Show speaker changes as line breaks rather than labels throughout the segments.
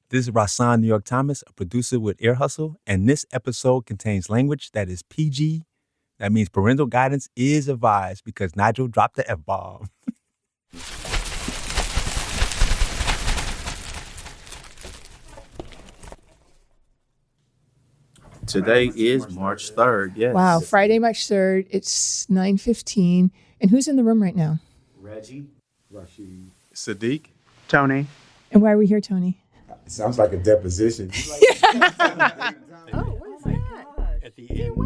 This is Rasan New York Thomas, a producer with Ear Hustle, and this episode contains language that is PG. That means parental guidance is advised because Nigel dropped the F-bomb.
Today is March 3rd, yes.
Wow, Friday, March 3rd. It's 9:15. And who's in the room right now?
Reggie, Rashid,
Sadiq,
Tony.
And why are we here, Tony?
It sounds like a deposition.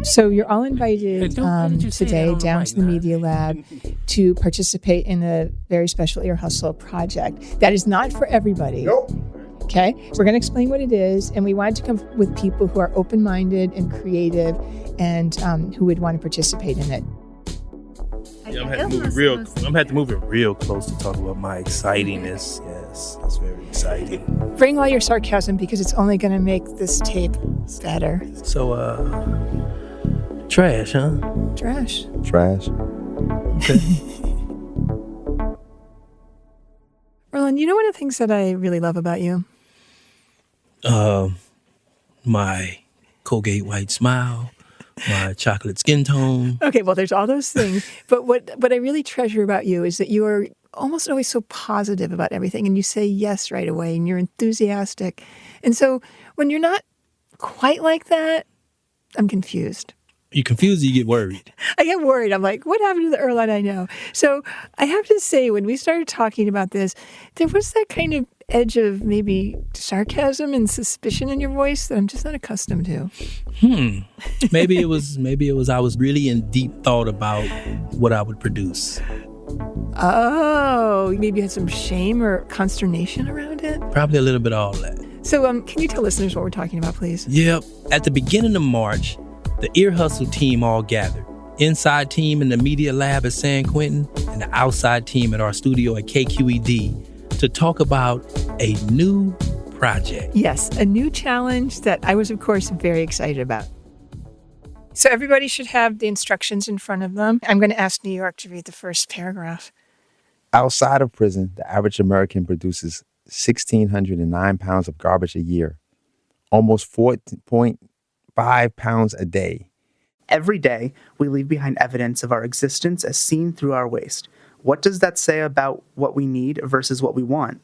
So you're all invited today down to the Media Lab to participate in a very special Ear Hustle project. That is not for everybody.
Nope.
Okay, we're going to explain what it is, and we wanted to come with people who are open-minded and creative and who would want to participate in it.
I'm gonna have to move it real close to talk about my excitingness. Yes, that's very exciting.
Bring all your sarcasm because it's only going to make this tape better.
So, trash, huh?
Trash.
Okay.
Roland, you know one of the things that I really love about you?
My Colgate white smile, my chocolate skin tone.
Okay, well, there's all those things. But what I really treasure about you is that you are almost always so positive about everything, and you say yes right away, and you're enthusiastic. And so when you're not quite like that, I'm confused.
You confused, you get worried.
I get worried. I'm like, what happened to the Earlonne I know? So I have to say, when we started talking about this, there was that kind of edge of maybe sarcasm and suspicion in your voice that I'm just not accustomed to.
Maybe it was I was really in deep thought about what I would produce.
Oh, maybe you had some shame or consternation around it?
Probably a little bit of all that.
So can you tell listeners what we're talking about, please?
Yep. At the beginning of March, the Ear Hustle team all gathered. Inside team in the Media Lab at San Quentin and the outside team at our studio at KQED to talk about a new project.
Yes, a new challenge that I was, of course, very excited about. So everybody should have the instructions in front of them. I'm going to ask New York to read the first paragraph.
Outside of prison, the average American produces 1,609 pounds of garbage a year, almost 4.5 pounds a day.
Every day, we leave behind evidence of our existence as seen through our waste. What does that say about what we need versus what we want?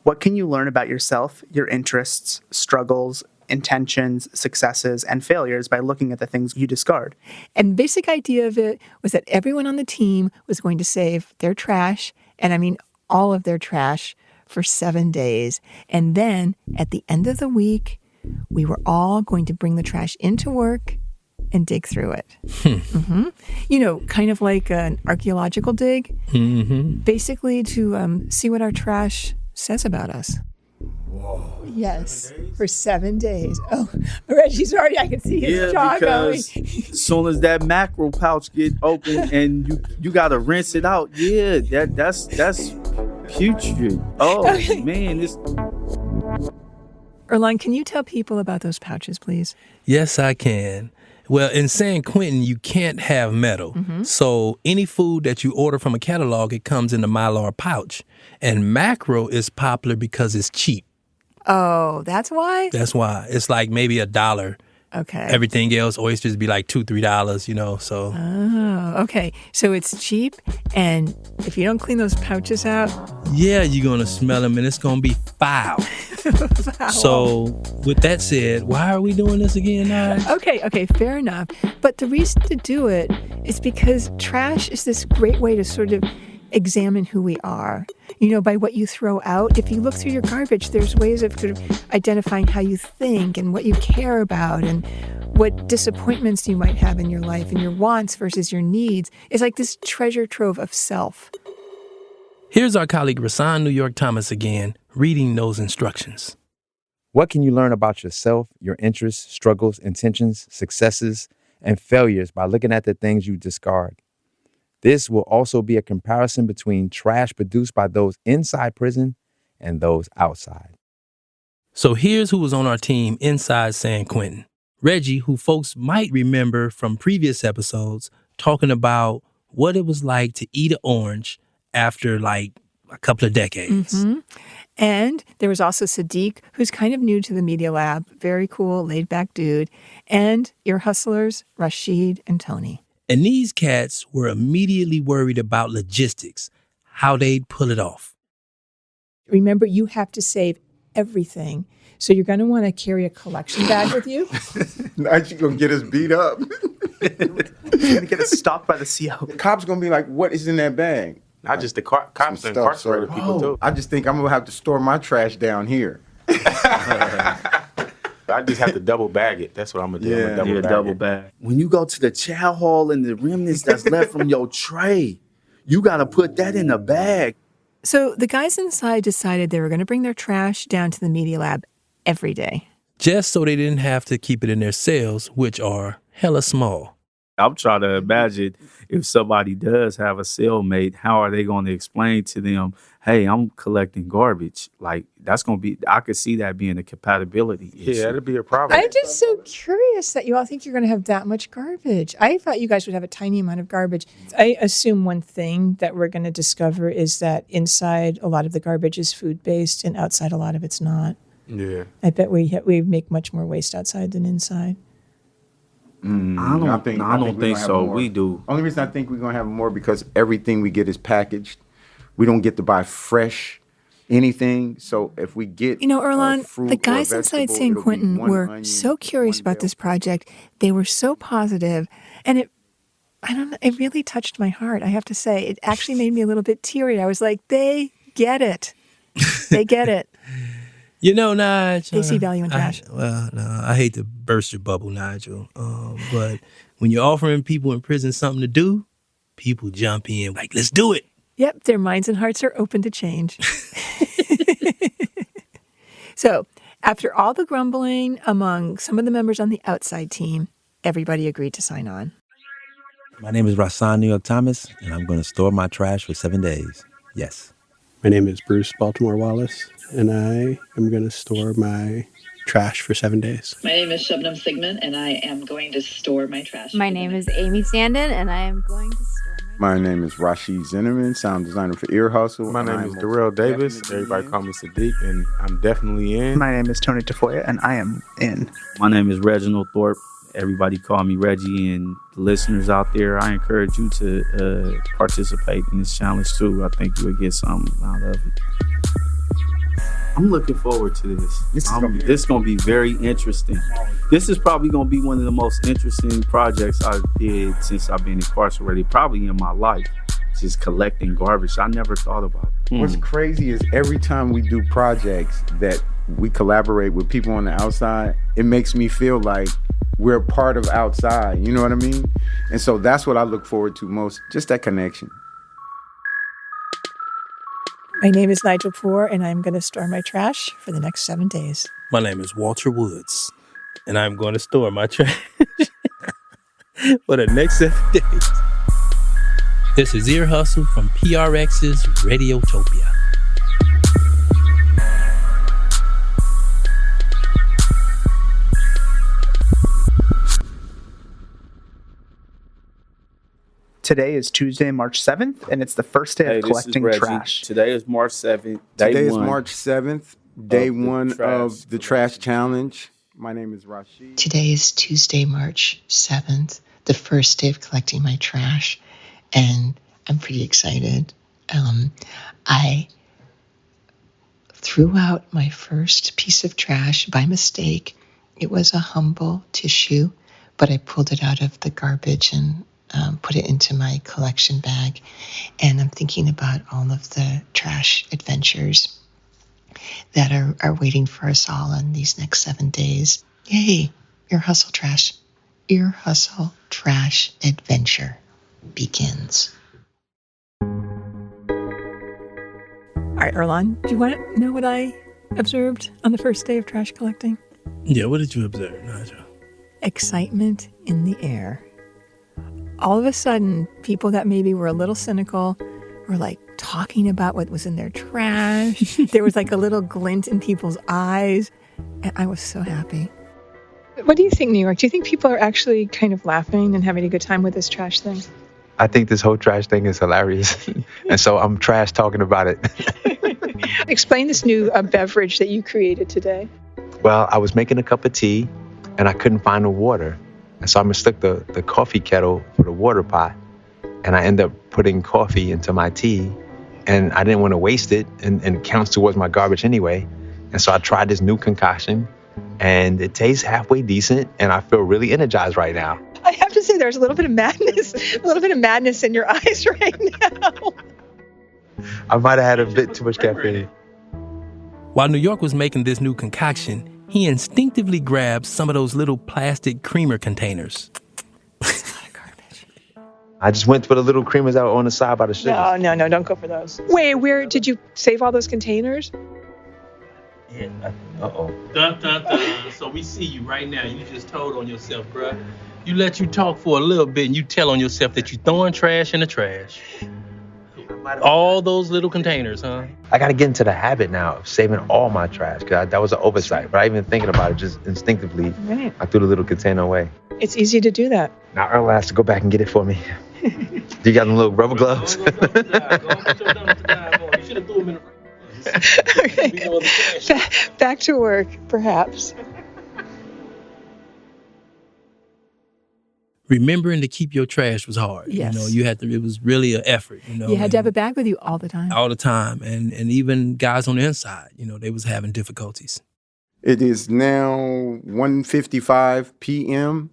What can you learn about yourself, your interests, struggles, intentions, successes, and failures by looking at the things you discard?
And the basic idea of it was that everyone on the team was going to save their trash, and I mean all of their trash, for 7 days. And then at the end of the week, we were all going to bring the trash into work and dig through it. You know, kind of like an archaeological dig, basically to see what our trash says about us.
Whoa.
Yes, for 7 days. Oh, Reggie's already, I can see his jaw going.
As soon as that mackerel pouch get open and you gotta rinse it out, that's putrid. Oh, man, this...
Earlonne, can you tell people about those pouches, please?
Yes, I can. Well, in San Quentin, you can't have metal. So any food that you order from a catalog, it comes in a Mylar pouch. And mackerel is popular because it's cheap.
Oh, that's why?
That's why. It's like maybe $1.
Okay.
Everything else, oysters be like $2, $3, you know, so.
Oh, okay. So it's cheap, and if you don't clean those pouches out...
Yeah, you're going to smell them, and it's going to be foul. So with that said, why are we doing this again, Nige?
Okay, fair enough. But the reason to do it is because trash is this great way to sort of examine who we are. You know, by what you throw out. If you look through your garbage, there's ways of sort of identifying how you think and what you care about and what disappointments you might have in your life and your wants versus your needs. It's like this treasure trove of self.
Here's our colleague Rasan New York Thomas again, reading those instructions.
What can you learn about yourself, your interests, struggles, intentions, successes, and failures by looking at the things you discard? This will also be a comparison between trash produced by those inside prison and those outside.
So here's who was on our team inside San Quentin. Reggie, who folks might remember from previous episodes, talking about what it was like to eat an orange after like a couple of decades.
And there was also Sadiq, who's kind of new to the Media Lab, very cool, laid-back dude, and ear hustlers, Rashid and Tony.
And these cats were immediately worried about logistics, how they'd pull it off.
Remember, you have to save everything. So you're going to want to carry a collection bag with you.
Now you gonna get us beat up.
You're going to get us stopped by the CO.
The cops gonna be like, "What is in that bag?"
Not just the cops and
Some stuff,
incarcerated
so-
people too.
I just think I'm gonna have to store my trash down here.
I just have to double bag it. That's what I'm gonna do. I'm gonna
Double bag. When you go to the chow hall and the remnants that's left from your tray, you got to put that in a bag.
So the guys inside decided they were going to bring their trash down to the Media Lab every day.
Just so they didn't have to keep it in their cells, which are hella small.
I'm trying to imagine if somebody does have a cellmate, how are they going to explain to them, hey, I'm collecting garbage? Like, that's going to be, I could see that being a compatibility issue.
Yeah, that'd be a problem.
I'm just so curious that you all think you're going to have that much garbage. I thought you guys would have a tiny amount of garbage. I assume one thing that we're going to discover is that inside a lot of the garbage is food-based and outside a lot of it's not.
Yeah.
I bet we make much more waste outside than inside.
I don't think
we're gonna have
so.
more.
We do.
Only reason I think we're gonna have more because everything we get is packaged. We don't get to buy fresh anything. So if we get,
You know, Erlon,
fruit
the
or
guys
a
inside
vegetable,
San
it'll be
Quentin
one
were
onion,
so curious
one
about this
bell.
project. They were so positive, and it really touched my heart, I have to say. It actually made me a little bit teary. I was like, they get it. They get it.
You know, Nigel.
They see value in trash.
I hate to burst your bubble, Nigel. But when you're offering people in prison something to do, people jump in like, let's do it.
Yep, their minds and hearts are open to change. So, after all the grumbling among some of the members on the outside team, everybody agreed to sign on.
My name is Rasan New York Thomas, and I'm going to store my trash for 7 days. Yes.
My name is Bruce Baltimore Wallace, and I am going to store my trash for 7 days.
My name is Shubnam Sigmund, and I am going to store my trash.
My name is Amy Standen, and I am going to store
My name is Rashid Zinnerman, sound designer for Ear Hustle.
My name is Darrell Davis. Everybody call me Sadiq, and I'm definitely in.
My name is Tony Tafoya, and I am in.
My name is Reginald Thorpe. Everybody call me Reggie, and the listeners out there, I encourage you to participate in this challenge too. I think you would get something out of it. I'm looking forward to this. This is going to be very interesting. This is probably going to be one of the most interesting projects I did since I've been incarcerated, probably in my life. Just collecting garbage. I never thought about it.
What's crazy is every time we do projects that we collaborate with people on the outside, it makes me feel like we're part of outside. You know what I mean? And so that's what I look forward to most, just that connection.
My name is Nigel Poor, and I'm going to store my trash for the next 7 days.
My name is Walter Woods, and I'm going to store my trash for the next 7 days. This is Ear Hustle from PRX's Radiotopia.
Today is Tuesday, March 7th, and it's the first day of collecting trash.
Today is March 7th.
Today is March 7th, day one
trash
of the Trash Challenge. My name is Rashid.
Today is Tuesday, March 7th, the first day of collecting my trash, and I'm pretty excited. I threw out my first piece of trash by mistake. It was a humble tissue, but I pulled it out of the garbage and put it into my collection bag. And I'm thinking about all of the trash adventures that are waiting for us all in these next 7 days. Yay! Ear Hustle Trash. Ear Hustle Trash Adventure begins.
All right, Erlon, do you want to know what I observed on the first day of trash collecting?
Yeah, what did you observe, Nigel?
Excitement in the air. All of a sudden, people that maybe were a little cynical were like talking about what was in their trash. There was like a little glint in people's eyes. And I was so happy. What do you think, New York? Do you think people are actually kind of laughing and having a good time with this trash thing?
I think this whole trash thing is hilarious. And so I'm trash talking about it.
Explain this new beverage that you created today.
Well, I was making a cup of tea and I couldn't find the water. And so I mistook the coffee kettle for the water pot. And I ended up putting coffee into my tea. And I didn't want to waste it. And it counts towards my garbage anyway. And so I tried this new concoction. And it tastes halfway decent. And I feel really energized right now.
I have to say there's a little bit of madness in your eyes right now.
I might have had a bit too much caffeine.
While New York was making this new concoction, he instinctively grabbed some of those little plastic creamer containers.
It's a lot of garbage.
I just went for the little creamers that were on the side by the sugar.
No, don't go for those. Wait, where did you save all those containers?
Yeah. Uh-oh. Dun, dun, dun. So we see you right now. You just told on yourself, bruh. You let you talk for a little bit and you tell on yourself that you're throwing trash in the trash. All those little containers, huh?
I got to get into the habit now of saving all my trash, because that was an oversight. But I even thinking about it, just instinctively,
Right.
I threw the little container away.
It's easy to do that.
Now Earl has to go back and get it for me. You got them little rubber gloves?
You should have threw them in the
Okay. Back to work, perhaps.
Remembering to keep your trash was hard.
Yes.
You had to, it was really an effort,
You had to have a bag with you all the time.
all the time. And even guys on the inside, they was having difficulties.
It is now 1:55 p.m.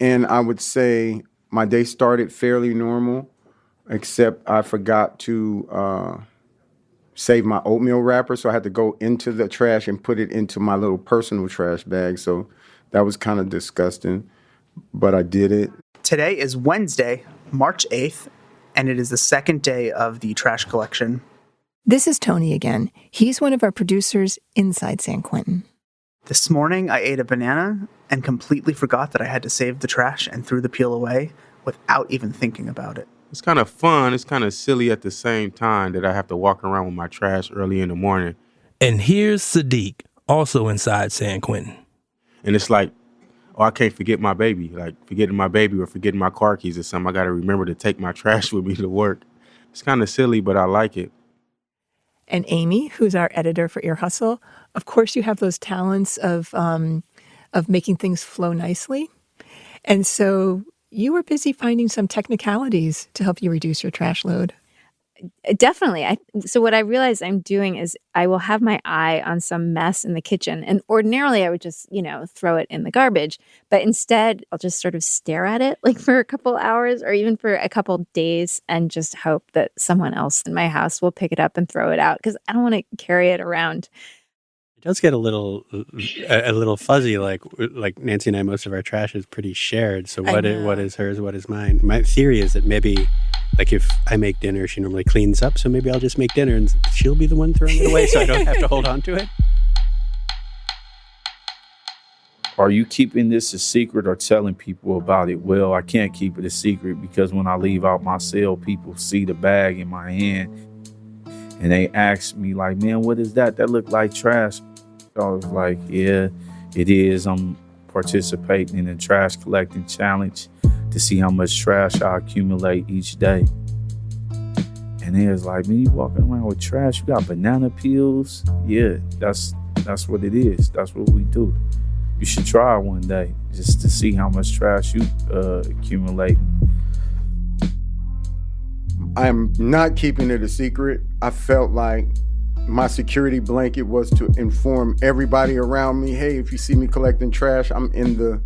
and I would say my day started fairly normal, except I forgot to save my oatmeal wrapper, so I had to go into the trash and put it into my little personal trash bag. So that was kind of disgusting, but I did it.
Today is Wednesday, March 8th, and it is the second day of the trash collection.
This is Tony again. He's one of our producers inside San Quentin.
This morning, I ate a banana and completely forgot that I had to save the trash and threw the peel away without even thinking about it.
It's kind of fun. It's kind of silly at the same time that I have to walk around with my trash early in the morning.
And here's Sadiq, also inside San Quentin.
And it's like, oh, I can't forget my baby. Like forgetting my baby or forgetting my car keys or something. I got to remember to take my trash with me to work. It's kind of silly, but I like it.
And Amy, who's our editor for Ear Hustle, of course you have those talents of making things flow nicely. And so you were busy finding some technicalities to help you reduce your trash load.
Definitely. So what I realized I'm doing is I will have my eye on some mess in the kitchen. And ordinarily I would just, throw it in the garbage. But instead, I'll just sort of stare at it like for a couple hours or even for a couple days and just hope that someone else in my house will pick it up and throw it out because I don't want to carry it around.
It does get a little fuzzy. Like Nancy and I, most of our trash is pretty shared. So what is hers? What is mine? My theory is that maybe, like if I make dinner, she normally cleans up. So maybe I'll just make dinner and she'll be the one throwing it away, so I don't have to hold on to it.
Are you keeping this a secret or telling people about it? Well, I can't keep it a secret because when I leave out my cell, people see the bag in my hand and they ask me like, man, what is that? That look like trash. I was like, yeah, it is. I'm participating in a trash collecting challenge to see how much trash I accumulate each day. And they was like, man, you walking around with trash? You got banana peels? Yeah, that's what it is. That's what we do. You should try one day just to see how much trash you accumulate.
I'm not keeping it a secret. I felt like my security blanket was to inform everybody around me, hey, if you see me collecting trash, I'm in the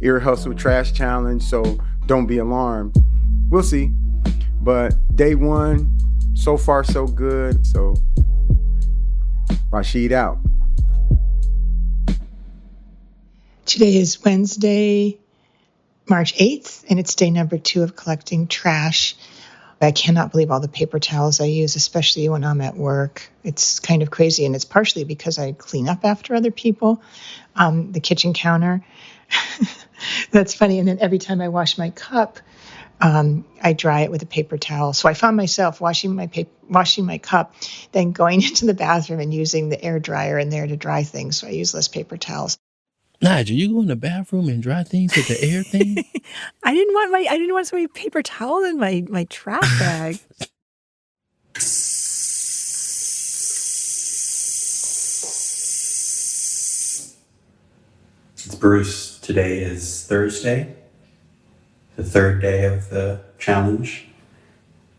Ear Hustle Trash Challenge, so don't be alarmed. We'll see. But day one, so far so good. So Rashid out.
Today is Wednesday, March 8th, and it's day number 2 of collecting trash. I cannot believe all the paper towels I use, especially when I'm at work. It's kind of crazy, and it's partially because I clean up after other people, the kitchen counter. That's funny. And then every time I wash my cup, I dry it with a paper towel. So I found myself washing my cup, then going into the bathroom and using the air dryer in there to dry things. So I use less paper towels.
Nigel, you go in the bathroom and dry things with the air thing?
I didn't want so many paper towels in my trash bag.
It's Bruce. Today is Thursday, the third day of the challenge.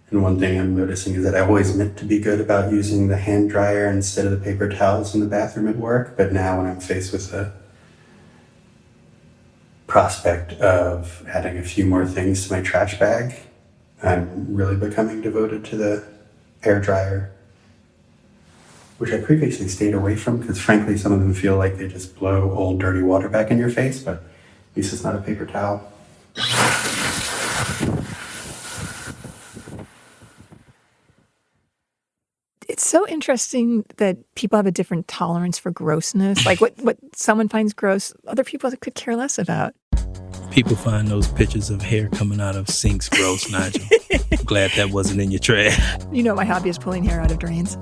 And one thing I'm noticing is that I always meant to be good about using the hand dryer instead of the paper towels in the bathroom at work. But now when I'm faced with the prospect of adding a few more things to my trash bag, I'm really becoming devoted to the hair dryer, which I previously stayed away from because frankly, some of them feel like they just blow old dirty water back in your face, but at least it's not a paper towel.
It's so interesting that people have a different tolerance for grossness. Like what someone finds gross, other people could care less about.
People find those pictures of hair coming out of sinks gross, Nigel. I'm glad that wasn't in your trash.
You know my hobby is pulling hair out of drains.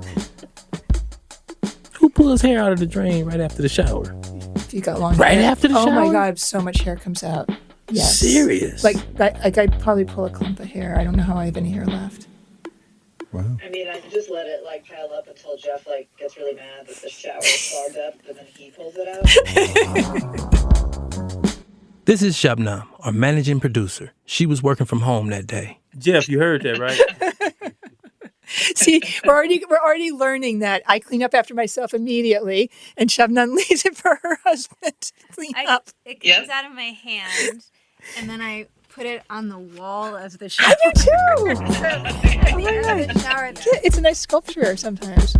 Who pulls hair out of the drain right after the shower?
If you got long
Right
hair.
after the shower?
Oh my God, so much hair comes out. Yes.
Serious?
Like I'd probably pull a clump of hair. I don't know how I have any hair left.
Wow.
I mean, I just let it pile up until Jeff gets really mad that the shower is clogged up, and then he pulls it out.
This is Shabnam, our managing producer. She was working from home that day.
Jeff, you heard that, right?
See, we're already learning that I clean up after myself immediately, and Shabnam leaves it for her husband to clean up.
It comes out of my hand, and then I put it on the wall of the shower.
I do too.
At the end of the shower.
Yeah, it's a nice sculpture sometimes.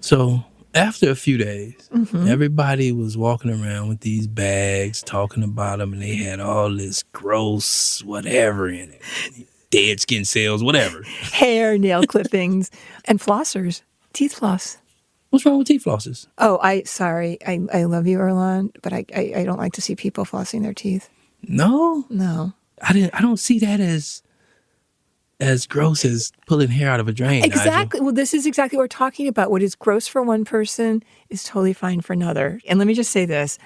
So after a few days, everybody was walking around with these bags, talking about them, and they had all this gross whatever in it. Dead skin cells, whatever.
Hair, nail clippings, and flossers. Teeth floss.
What's wrong with teeth flosses?
Oh, sorry. I love you, Erlan, but I don't like to see people flossing their teeth.
No?
No.
I don't see that as gross as pulling hair out of a drain.
Exactly.
Nigel.
Well, this is exactly what we're talking about. What is gross for one person is totally fine for another. And let me just say this.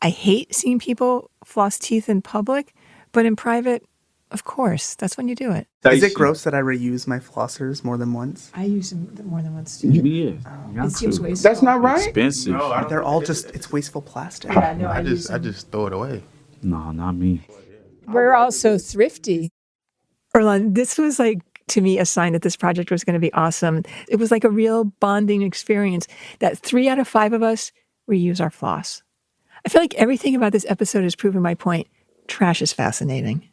I hate seeing people floss teeth in public, but in private, of course, that's when you do it.
Is it gross that I reuse my flossers more than once?
I use them more than once too.
Yeah.
It seems wasteful.
That's not right.
Expensive.
They're all it's wasteful plastic.
Yeah, no,
I just throw it away.
No, not me.
We're all so thrifty. Erlan, this was to me, a sign that this project was going to be awesome. It was like a real bonding experience that 3 out of 5 of us reuse our floss. I feel like everything about this episode has proven my point. Trash is fascinating.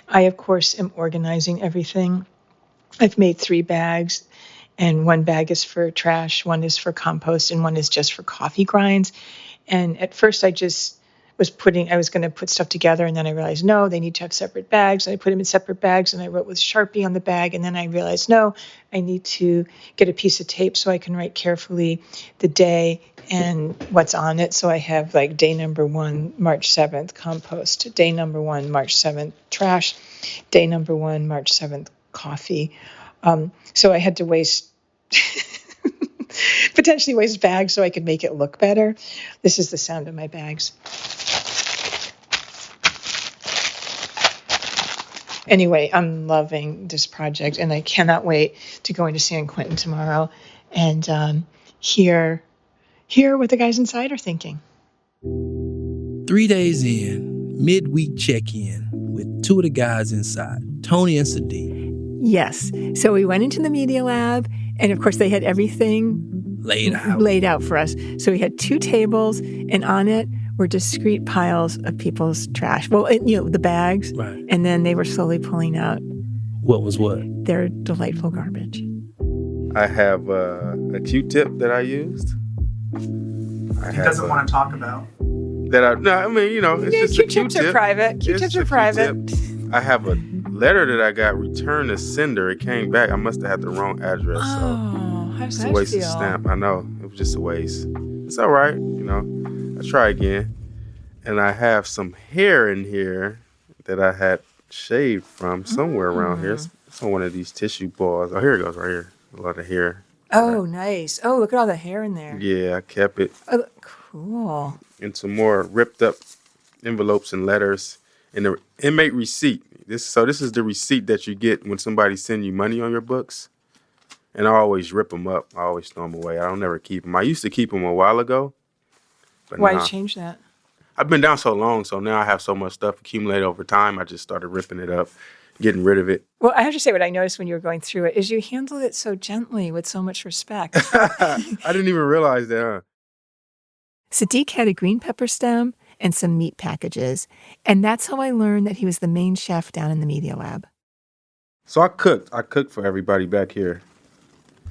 I, of course, am organizing everything. I've made 3 bags, and 1 bag is for trash, 1 is for compost, and 1 is just for coffee grinds. And at first I was going to put stuff together, and then I realized, no, they need to have separate bags. And I put them in separate bags, and I wrote with Sharpie on the bag. And then I realized, no, I need to get a piece of tape so I can write carefully the day and what's on it. So I have day number 1, March 7th, compost. Day number 1, March 7th, trash. Day number 1, March 7th, coffee. So I had to potentially waste bags so I could make it look better. This is the sound of my bags. Anyway, I'm loving this project, and I cannot wait to go into San Quentin tomorrow and hear what the guys inside are thinking.
3 days in, midweek check-in with 2 of the guys inside, Tony and Sadiq.
Yes. So we went into the media lab, and of course they had everything laid out for us. So we had 2 tables, and on it were discrete piles of people's trash. Well, the bags.
Right.
And then they were slowly pulling out.
What was what?
Their delightful garbage.
I have a Q-tip that I used.
He doesn't want to talk about.
It's just a
Q-tips
Q-tip.
are private. Q-tips are private.
I have a letter that I got returned to sender. It came back. I must have had the wrong address.
Oh, how
it's
does
a
that
waste
feel?
of stamp. I know. It was just a waste. It's all right. I'll try again. And I have some hair in here that I had shaved from somewhere around here. It's on one of these tissue balls. Oh, here it goes right here. A lot of hair.
Oh, nice. Oh, look at all the hair in there.
Yeah, I kept it.
Oh, cool.
And some more ripped up envelopes and letters. And the inmate receipt. This is the receipt that you get when somebody sends you money on your books. And I always rip them up. I always throw them away. I don't never keep them. I used to keep them a while ago. But
Why
nah,
change that?
I've been down so long, so now I have so much stuff accumulated over time. I just started ripping it up, getting rid of it.
Well, I have to say what I noticed when you were going through it is you handled it so gently with so much respect.
I didn't even realize that. Huh?
Sadiq had a green pepper stem and some meat packages, and that's how I learned that he was the main chef down in the media lab.
So I cooked. I cooked for everybody back here.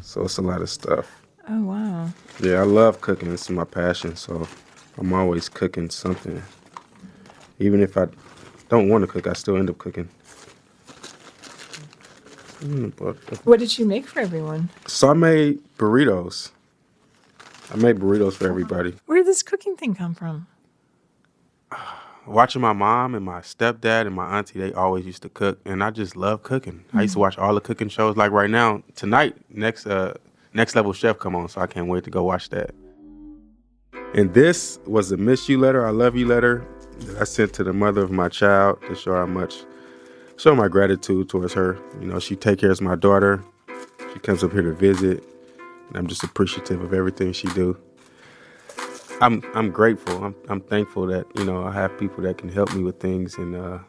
So it's a lot of stuff.
Oh, wow.
Yeah, I love cooking. It's my passion. So I'm always cooking something. Even if I don't want to cook, I still end up cooking.
What did you make for everyone?
So I made burritos. I made burritos for everybody.
Where did this cooking thing come from?
Watching my mom and my stepdad and my auntie, they always used to cook, and I just love cooking. I used to watch all the cooking shows. Like right now, tonight, Next Level Chef come on, so I can't wait to go watch that. And this was a miss you letter, I love you letter that I sent to the mother of my child to show my gratitude towards her. You know, she take care of my daughter. She comes up here to visit, and I'm just appreciative of everything she do. I'm grateful. I'm thankful that, you know, I have people that can help me with things, and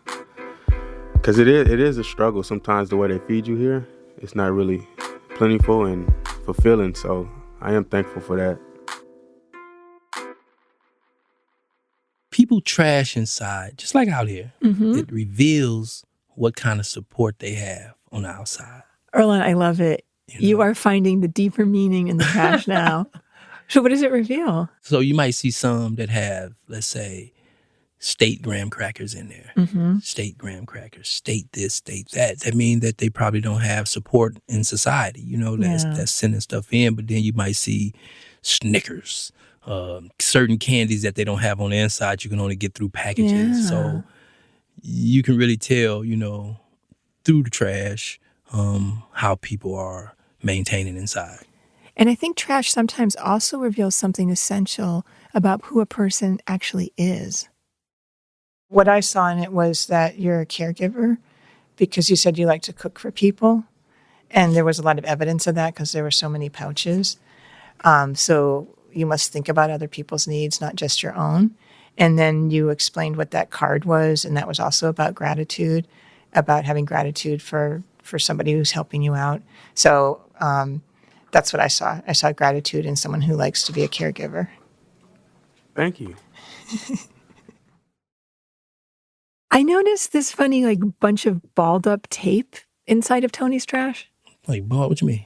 because it is a struggle sometimes. The way they feed you here, it's not really plentiful and fulfilling. So I am thankful for that.
People trash inside, just like out here.
Mm-hmm.
It reveals what kind of support they have on the outside.
Erlen, I love it.
You
You are finding the deeper meaning in the trash now. So what does it reveal?
So you might see some that have, let's say, state graham crackers in there.
Mm-hmm.
State graham crackers, state this, state that. That means that they probably don't have support in society, you know, that's sending stuff in. But then you might see Snickers, certain candies that they don't have on the inside, you can only get through packages.
Yeah.
So you can really tell, you know, through the trash, how people are maintaining inside.
And I think trash sometimes also reveals something essential about who a person actually is. What I saw in it was that you're a caregiver because you said you like to cook for people. And there was a lot of evidence of that because there were so many pouches. So you must think about other people's needs, not just your own. And then you explained what that card was, and that was also about gratitude, about having gratitude for somebody who's helping you out. So that's what I saw. I saw gratitude in someone who likes to be a caregiver.
Thank you.
I noticed this funny, like, bunch of balled up tape inside of Tony's trash.
Like, what you mean?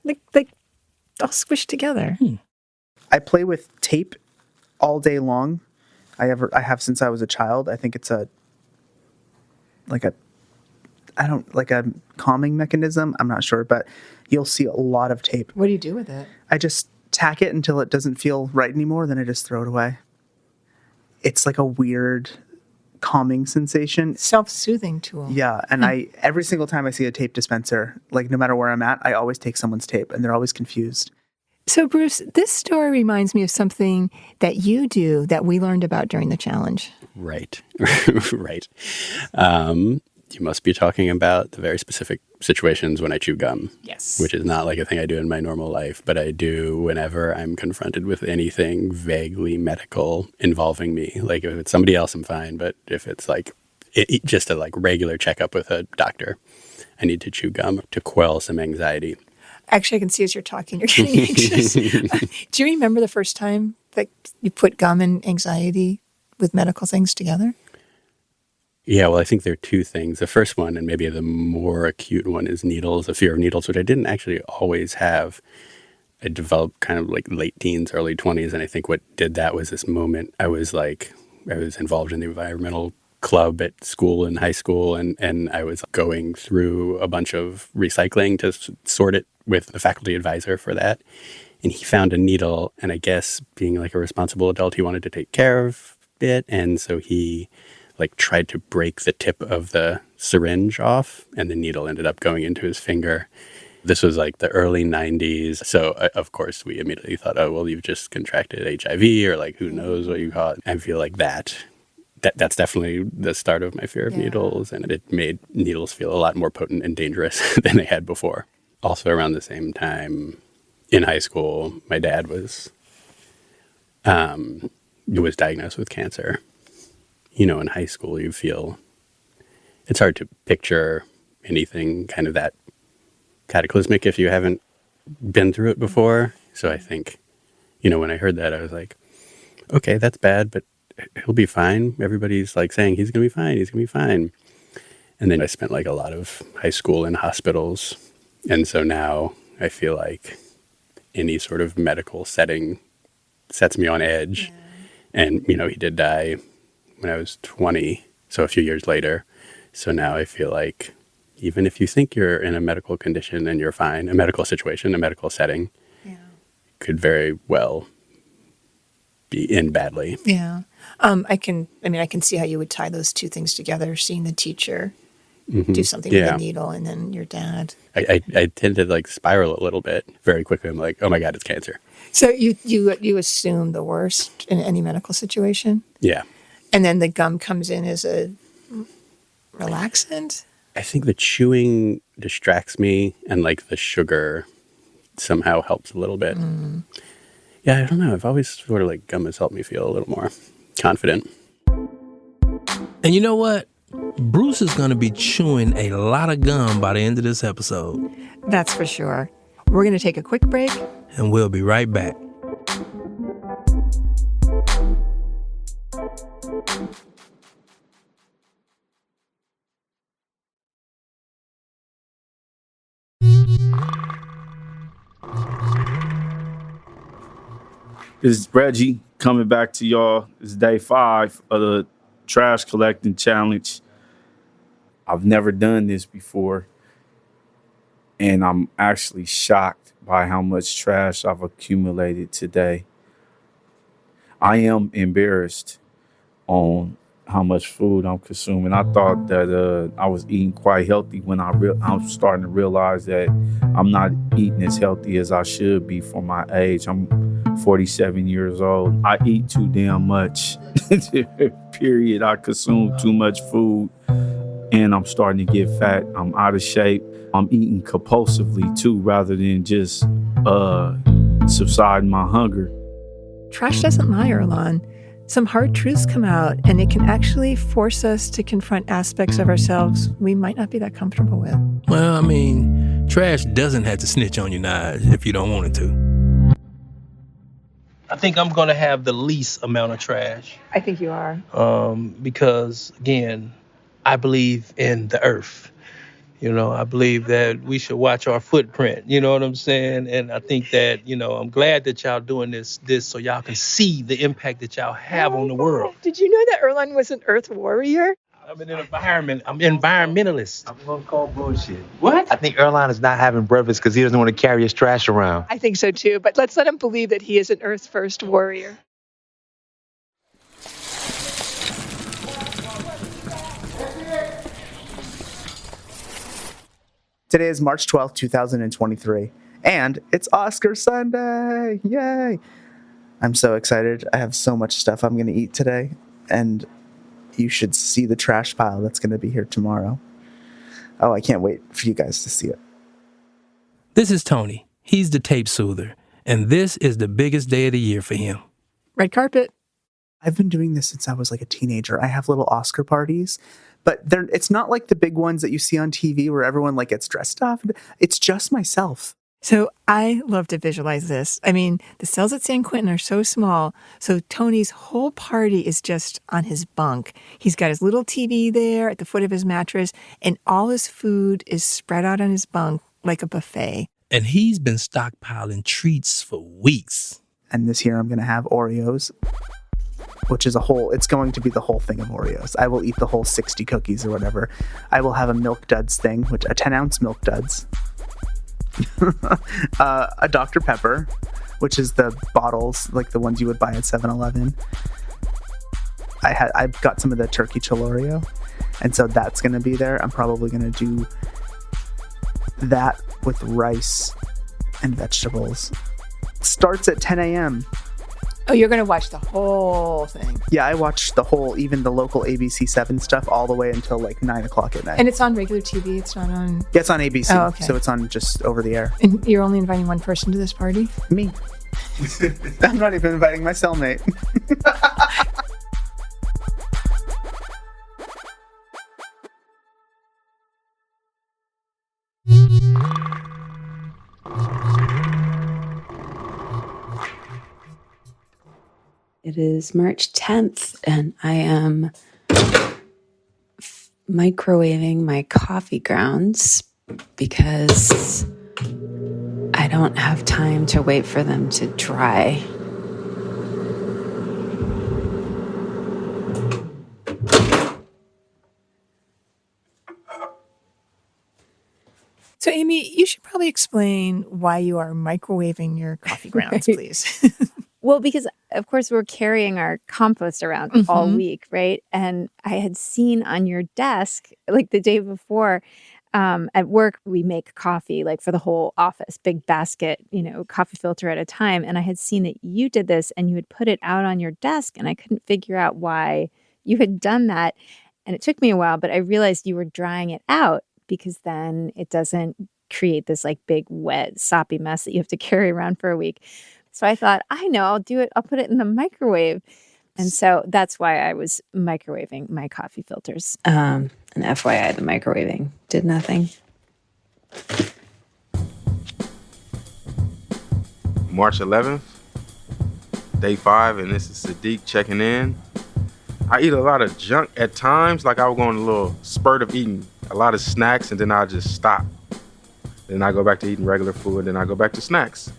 Like all squished together.
I play with tape all day long. I have since I was a child. I think it's a calming mechanism. I'm not sure, but you'll see a lot of tape.
What do you do with it?
I just tack it until it doesn't feel right anymore, then I just throw it away. It's like a weird calming sensation.
Self-soothing tool.
Yeah, and every single time I see a tape dispenser, like no matter where I'm at, I always take someone's tape, and they're always confused.
So, Bruce, this story reminds me of something that you do that we learned about during the challenge.
Right. Right. You must be talking about the very specific situations when I chew gum.
Yes.
Which is not like a thing I do in my normal life, but I do whenever I'm confronted with anything vaguely medical involving me. Like if it's somebody else, I'm fine. But if it's like just a like regular checkup with a doctor, I need to chew gum to quell some anxiety.
Actually, I can see as you're talking, you're getting anxious. Do you remember the first time that you put gum and anxiety with medical things together?
Yeah, well, I think there are two things. The first one, and maybe the more acute one, is needles, a fear of needles, which I didn't actually always have. I developed kind of like late teens, early 20s, and I think what did that was this moment. I was involved in the environmental club at school in high school, and I was going through a bunch of recycling to sort it with the faculty advisor for that. And he found a needle, and I guess being like a responsible adult, he wanted to take care of it, and so he tried to break the tip of the syringe off, and the needle ended up going into his finger. This was like the early 90s. So, of course, we immediately thought, oh, well, you've just contracted HIV or like who knows what you caught. I feel like that's definitely the start of my fear of needles, and it made needles feel a lot more potent and dangerous than they had before. Also around the same time in high school, my dad was was diagnosed with cancer. You know, in high school, you feel it's hard to picture anything kind of that cataclysmic if you haven't been through it before. So I think, you know, when I heard that, I was like, okay, that's bad, but he'll be fine. Everybody's like saying he's going to be fine. He's going to be fine. And then I spent like a lot of high school in hospitals. And so now I feel like any sort of medical setting sets me on edge. Yeah. And, you know, he did die when I was 20, so a few years later. So now I feel like even if you think you're in a medical condition and you're fine, a medical situation, a medical setting, could very well be in badly.
Yeah. I can see how you would tie those two things together, seeing the teacher do something with a needle and then your dad.
I tend to like spiral a little bit very quickly. I'm like, oh my God, it's cancer.
So you assume the worst in any medical situation?
Yeah.
And then the gum comes in as a relaxant?
I think the chewing distracts me and like the sugar somehow helps a little bit. Yeah, I don't know. I've always sort of like gum has helped me feel a little more confident.
And you know what? Bruce is going to be chewing a lot of gum by the end of this episode.
That's for sure. We're going to take a quick break.
And we'll be right back.
This is Reggie coming back to y'all. It's day 5 of the trash collecting challenge. I've never done this before, and I'm actually shocked by how much trash I've accumulated today. I am embarrassed on how much food I'm consuming. I thought that I was eating quite healthy when I'm starting to realize that I'm not eating as healthy as I should be for my age. I'm 47 years old. I eat too damn much. Period. I consume too much food and I'm starting to get fat. I'm out of shape. I'm eating compulsively too rather than just subsiding my hunger.
Trash doesn't lie, Erlon. Some hard truths come out, and it can actually force us to confront aspects of ourselves we might not be that comfortable with.
Well, I mean, trash doesn't have to snitch on you, Nige, if you don't want it to. I think I'm going to have the least amount of trash.
I think you are.
Because, again, I believe in the earth. You know, I believe that we should watch our footprint. You know what I'm saying? And I think that, you know, I'm glad that y'all doing this so y'all can see the impact that y'all have on the world.
Did you know that Erlon was an earth warrior?
I'm an environmentalist.
I'm going to call bullshit. What? I think Erlon is not having breakfast because he doesn't want to carry his trash around.
I think so too, but let's let him believe that he is an earth first warrior.
Today is March 12th, 2023, and it's Oscar Sunday! Yay! I'm so excited. I have so much stuff I'm going to eat today, and you should see the trash pile that's going to be here tomorrow. Oh, I can't wait for you guys to see it.
This is Tony. He's the tape soother, and this is the biggest day of the year for him.
Red carpet.
I've been doing this since I was like a teenager. I have little Oscar parties. But it's not like the big ones that you see on TV where everyone like gets dressed up. It's just myself.
So I love to visualize this. I mean, the cells at San Quentin are so small. So Tony's whole party is just on his bunk. He's got his little TV there at the foot of his mattress, and all his food is spread out on his bunk like a buffet.
And he's been stockpiling treats for weeks.
And this year I'm going to have Oreos, which is it's going to be the whole thing of Oreos. I will eat the whole 60 cookies or whatever. I will have a Milk Duds thing, which a 10-ounce Milk Duds. A Dr. Pepper, which is the bottles, like the ones you would buy at 7-Eleven. I've got some of the turkey chiloreo, and so that's going to be there. I'm probably going to do that with rice and vegetables. Starts at 10 a.m.
Oh, you're going to watch the whole thing.
Yeah, I watched the whole, even the local ABC 7 stuff all the way until like 9 o'clock at night.
And it's on regular TV? It's not on...
Yeah, it's on ABC.
Oh, okay.
So it's on just over the air.
And you're only inviting one person to this party?
Me. I'm not even inviting my cellmate.
It is March 10th, and I am microwaving my coffee grounds because I don't have time to wait for them to dry.
So, Amy, you should probably explain why you are microwaving your coffee grounds,
Right.
please.
Well, because of course we're carrying our compost around all week, right? And I had seen on your desk, like the day before, at work, we make coffee like for the whole office, big basket, coffee filter at a time. And I had seen that you did this and you had put it out on your desk, and I couldn't figure out why you had done that. And it took me a while, but I realized you were drying it out because then it doesn't create this like big, wet, soppy mess that you have to carry around for a week. So I thought, I know, I'll do it. I'll put it in the microwave. And so that's why I was microwaving my coffee filters.
And FYI, the microwaving did nothing.
March 11th, day 5, and this is Sadiq checking in. I eat a lot of junk at times, like I will go on a little spurt of eating a lot of snacks, and then I just stop. Then I go back to eating regular food, then I go back to snacks.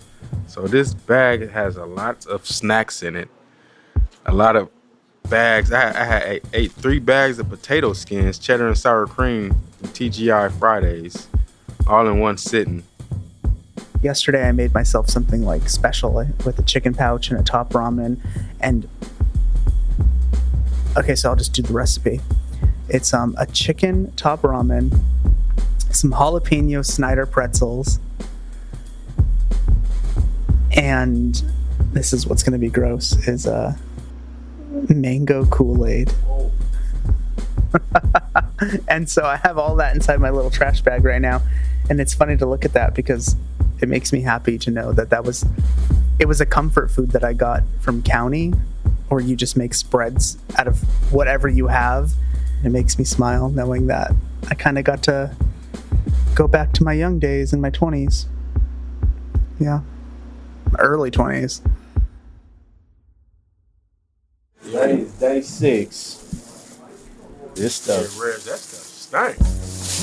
So this bag has a lot of snacks in it. A lot of bags. I ate 3 bags of potato skins, cheddar and sour cream from TGI Fridays, all in one sitting.
Yesterday I made myself something like special with a chicken pouch and a top ramen. And okay, so I'll just do the recipe. It's a chicken top ramen, some jalapeno Snyder pretzels, and this is what's going to be gross, is a mango Kool-Aid. And so I have all that inside my little trash bag right now. And it's funny to look at that because it makes me happy to know that it was a comfort food that I got from County, or you just make spreads out of whatever you have. It makes me smile knowing that I kind of got to go back to my young days in my 20s. Yeah. Early 20s.
Today is day 6. This stuff.
That stuff stank.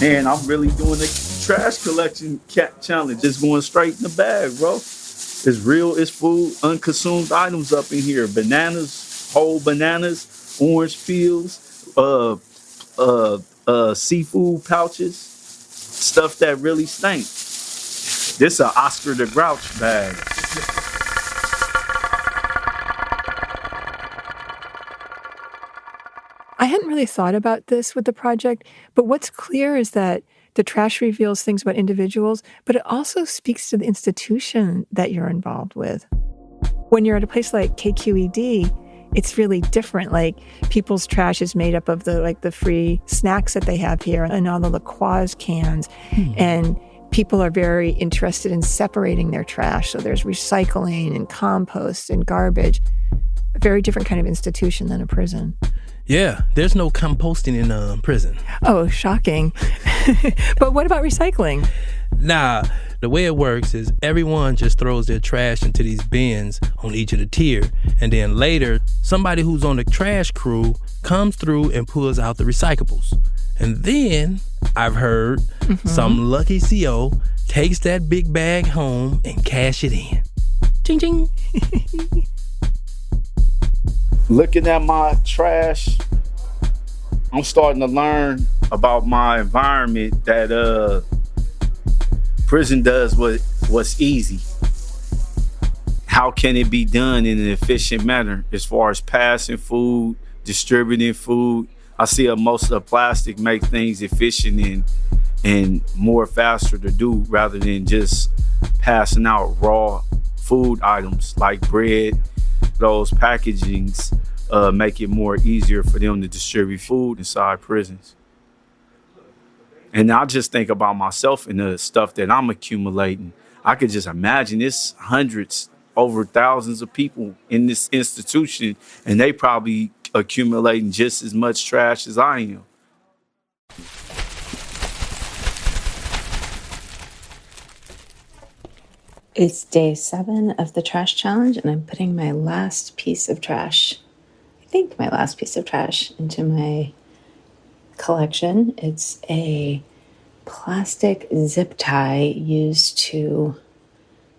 Man, I'm really doing the trash collection challenge. Just going straight in the bag, bro. It's real, it's food, unconsumed items up in here. Bananas, whole bananas, orange peels, seafood pouches, stuff that really stank. This a Oscar the Grouch bag.
I hadn't really thought about this with the project, but what's clear is that the trash reveals things about individuals, but it also speaks to the institution that you're involved with. When you're at a place like KQED, it's really different. Like, people's trash is made up of the free snacks that they have here and all the LaCroix cans. And people are very interested in separating their trash. So there's recycling and compost and garbage. A very different kind of institution than a prison.
Yeah, there's no composting in prison.
Oh, shocking. But what about recycling?
Nah, the way it works is everyone just throws their trash into these bins on each of the tier, and then later, somebody who's on the trash crew comes through and pulls out the recyclables. And then, I've heard, some lucky CO takes that big bag home and cash it in. Ching ching.
Looking at my trash, I'm starting to learn about my environment that prison does what's easy. How can it be done in an efficient manner as far as passing food, distributing food? I see most of the plastic make things efficient and more faster to do rather than just passing out raw food items like bread. Those packagings make it more easier for them to distribute food inside prisons. And I just think about myself and the stuff that I'm accumulating. I could just imagine it's hundreds over thousands of people in this institution, and they probably accumulating just as much trash as I am.
It's day 7 of the trash challenge, and I'm putting my last piece of trash, into my collection. It's a plastic zip tie used to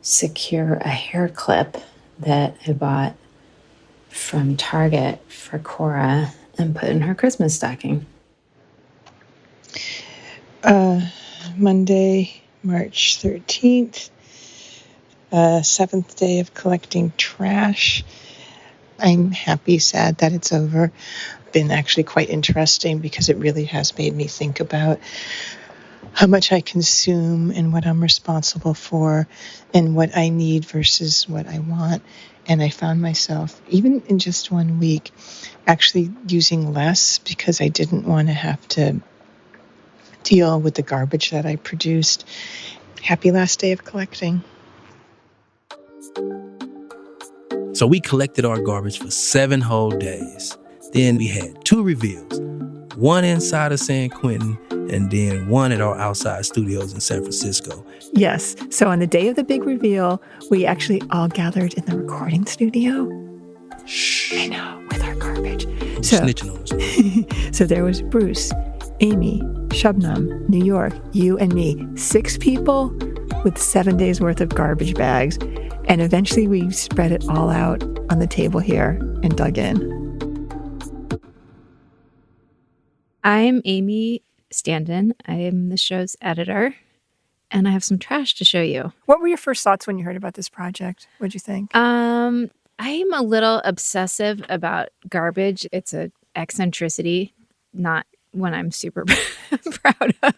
secure a hair clip that I bought from Target for Cora and put in her Christmas stocking.
Monday, March 13th, 7th day of collecting trash. I'm happy, sad that it's over. Been actually quite interesting because it really has made me think about how much I consume and what I'm responsible for and what I need versus what I want. And I found myself, even in just 1 week, actually using less because I didn't want to have to deal with the garbage that I produced. Happy last day of collecting.
So we collected our garbage for 7 whole days. Then we had 2 reveals, one inside of San Quentin and then one at our outside studios in San Francisco.
Yes. So on the day of the big reveal, we actually all gathered in the recording studio.
Shh.
I know, with our garbage.
Snitching on us.
So there was Bruce, Amy, Shubnam, New York, you and me. 6 people with 7 days worth of garbage bags. And eventually we spread it all out on the table here and dug in.
I'm Amy Standen. I am the show's editor, and I have some trash to show you.
What were your first thoughts when you heard about this project? What'd you think?
I'm a little obsessive about garbage. It's an eccentricity, not one I'm super proud of.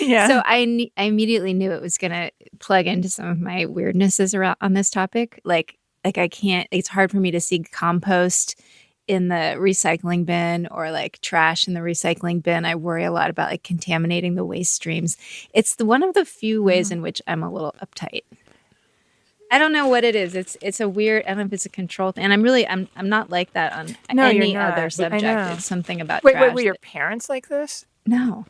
Yeah.
So I immediately knew it was going to plug into some of my weirdnesses around on this topic. Like I can't, it's hard for me to see compost in the recycling bin or like trash in the recycling bin. I worry a lot about like contaminating the waste streams. It's one of the few ways in which I'm a little uptight. I don't know what it is. It's a weird, I don't know if it's a control thing. And I'm not like that on any other subject. It's something about trash.
Wait, were your parents like this?
No.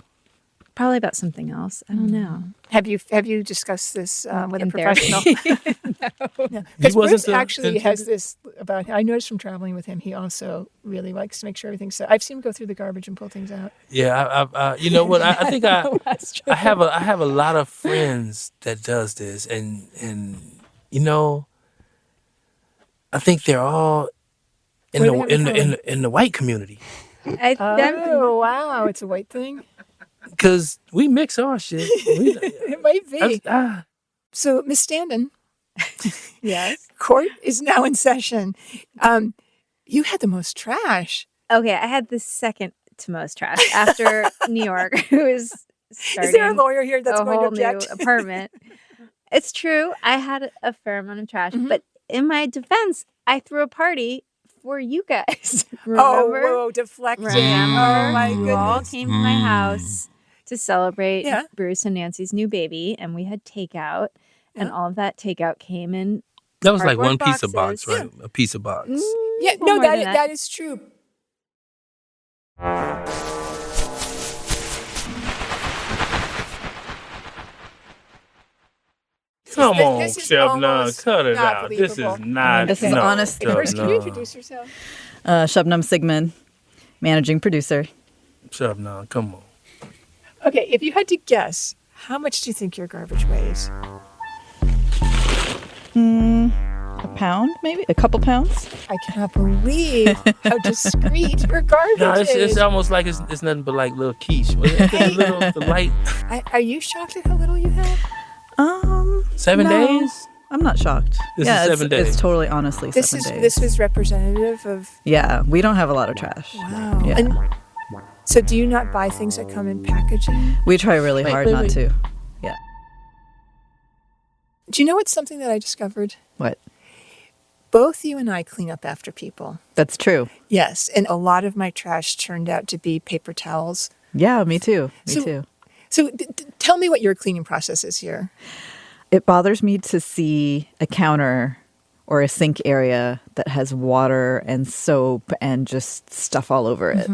Probably about something else. I don't know.
Have you discussed this with a
In
professional?
No.
Because
He wasn't
Bruce actually has this about. I noticed from traveling with him, he also really likes to make sure everything's. I've seen him go through the garbage and pull things out.
Yeah, I you know what? I think I have a lot of friends that does this, and you know, I think they're all in the white community.
Oh wow, it's a white thing.
Because we mix our shit.
It might be. So, Miss Standen,
Yes.
court is now in session. You had the most trash.
Okay, I had the second to most trash after New York, who is starting
Is there a lawyer here that's
a
going to
whole new
object?
apartment. It's true. I had a fair amount of trash, but in my defense, I threw a party for you guys. Remember?
Whoa, deflecting.
Remember?
Oh my
You all
goodness.
came to my house to celebrate
Yeah.
Bruce and Nancy's new baby, and we had takeout, and all of that takeout came in.
That was like
cardboard
one piece of box,
boxes.
right? A piece of box.
Yeah,
More
no,
than
that is true.
Come on,
This is
Chef
almost
cut it
not
out. This is
believable.
not.
This is
no,
honest.
Chef
First, can you
Nah.
introduce yourself?
Shubnam Sigmund, managing producer.
Chef, no, come on.
Okay, if you had to guess, how much do you think your garbage weighs?
A pound, maybe? A couple pounds?
I cannot believe how discreet your garbage
No, it's
is.
almost like it's nothing but like little quiche. The light.
Are you shocked at how little you have?
7
No,
days?
I'm not shocked.
This
yeah,
is
it's,
7 days.
It's totally honestly
This
7 days.
This is representative of.
Yeah, we don't have a lot of trash.
Wow.
Yeah.
And so, do you not buy things that come in packaging?
We try really hard not to. Yeah.
Do you know what's something that I discovered?
What?
Both you and I clean up after people.
That's true.
Yes, and a lot of my trash turned out to be paper towels.
Yeah, me too. Me too.
So tell me what your cleaning process is here.
It bothers me to see a counter or a sink area that has water and soap and just stuff all over it.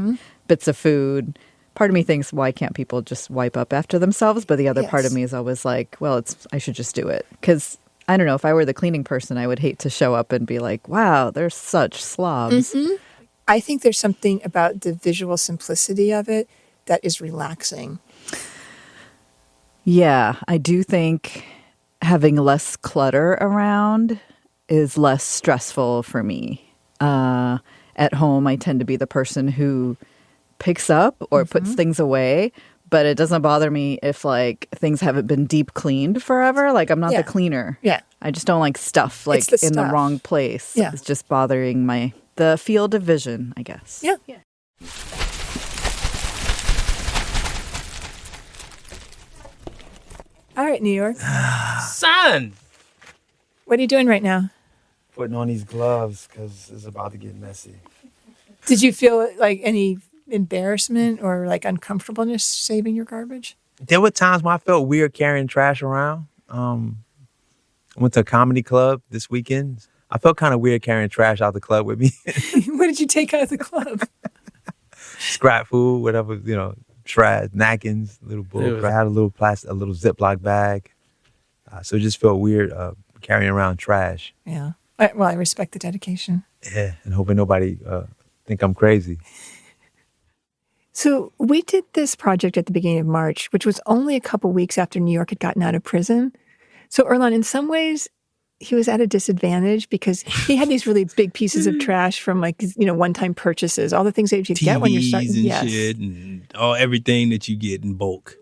Bits of food. Part of me thinks, why can't people just wipe up after themselves? But the other part of me is always like, well, I should just do it. Because, I don't know, if I were the cleaning person, I would hate to show up and be like, wow, they're such slobs.
I think there's something about the visual simplicity of it that is relaxing.
Yeah, I do think having less clutter around is less stressful for me. At home, I tend to be the person who picks up or puts things away, but it doesn't bother me if like things haven't been deep cleaned forever. Like I'm not the cleaner.
Yeah.
I just don't like stuff like
the
in the
stuff.
wrong place.
Yeah.
It's just bothering the field of vision, I guess.
Yeah. All right, New York.
Son!
What are you doing right now?
Putting on these gloves because it's about to get messy.
Did you feel like any embarrassment or like uncomfortableness saving your garbage?
There were times when I felt weird carrying trash around. I went to a comedy club this weekend. I felt kind of weird carrying trash out the club with me.
What did you take out of the club?
Scrap food, whatever, trash, napkins, little bull. I had a little Ziploc bag. So it just felt weird carrying around trash.
Yeah. Well, I respect the dedication.
Yeah, and hoping nobody think I'm crazy.
So we did this project at the beginning of March, which was only a couple weeks after New York had gotten out of prison. So Earlonne, in some ways, he was at a disadvantage because he had these really big pieces of trash from one-time purchases, all the things that you get when you're starting.
TVs and shit and everything that you get in bulk.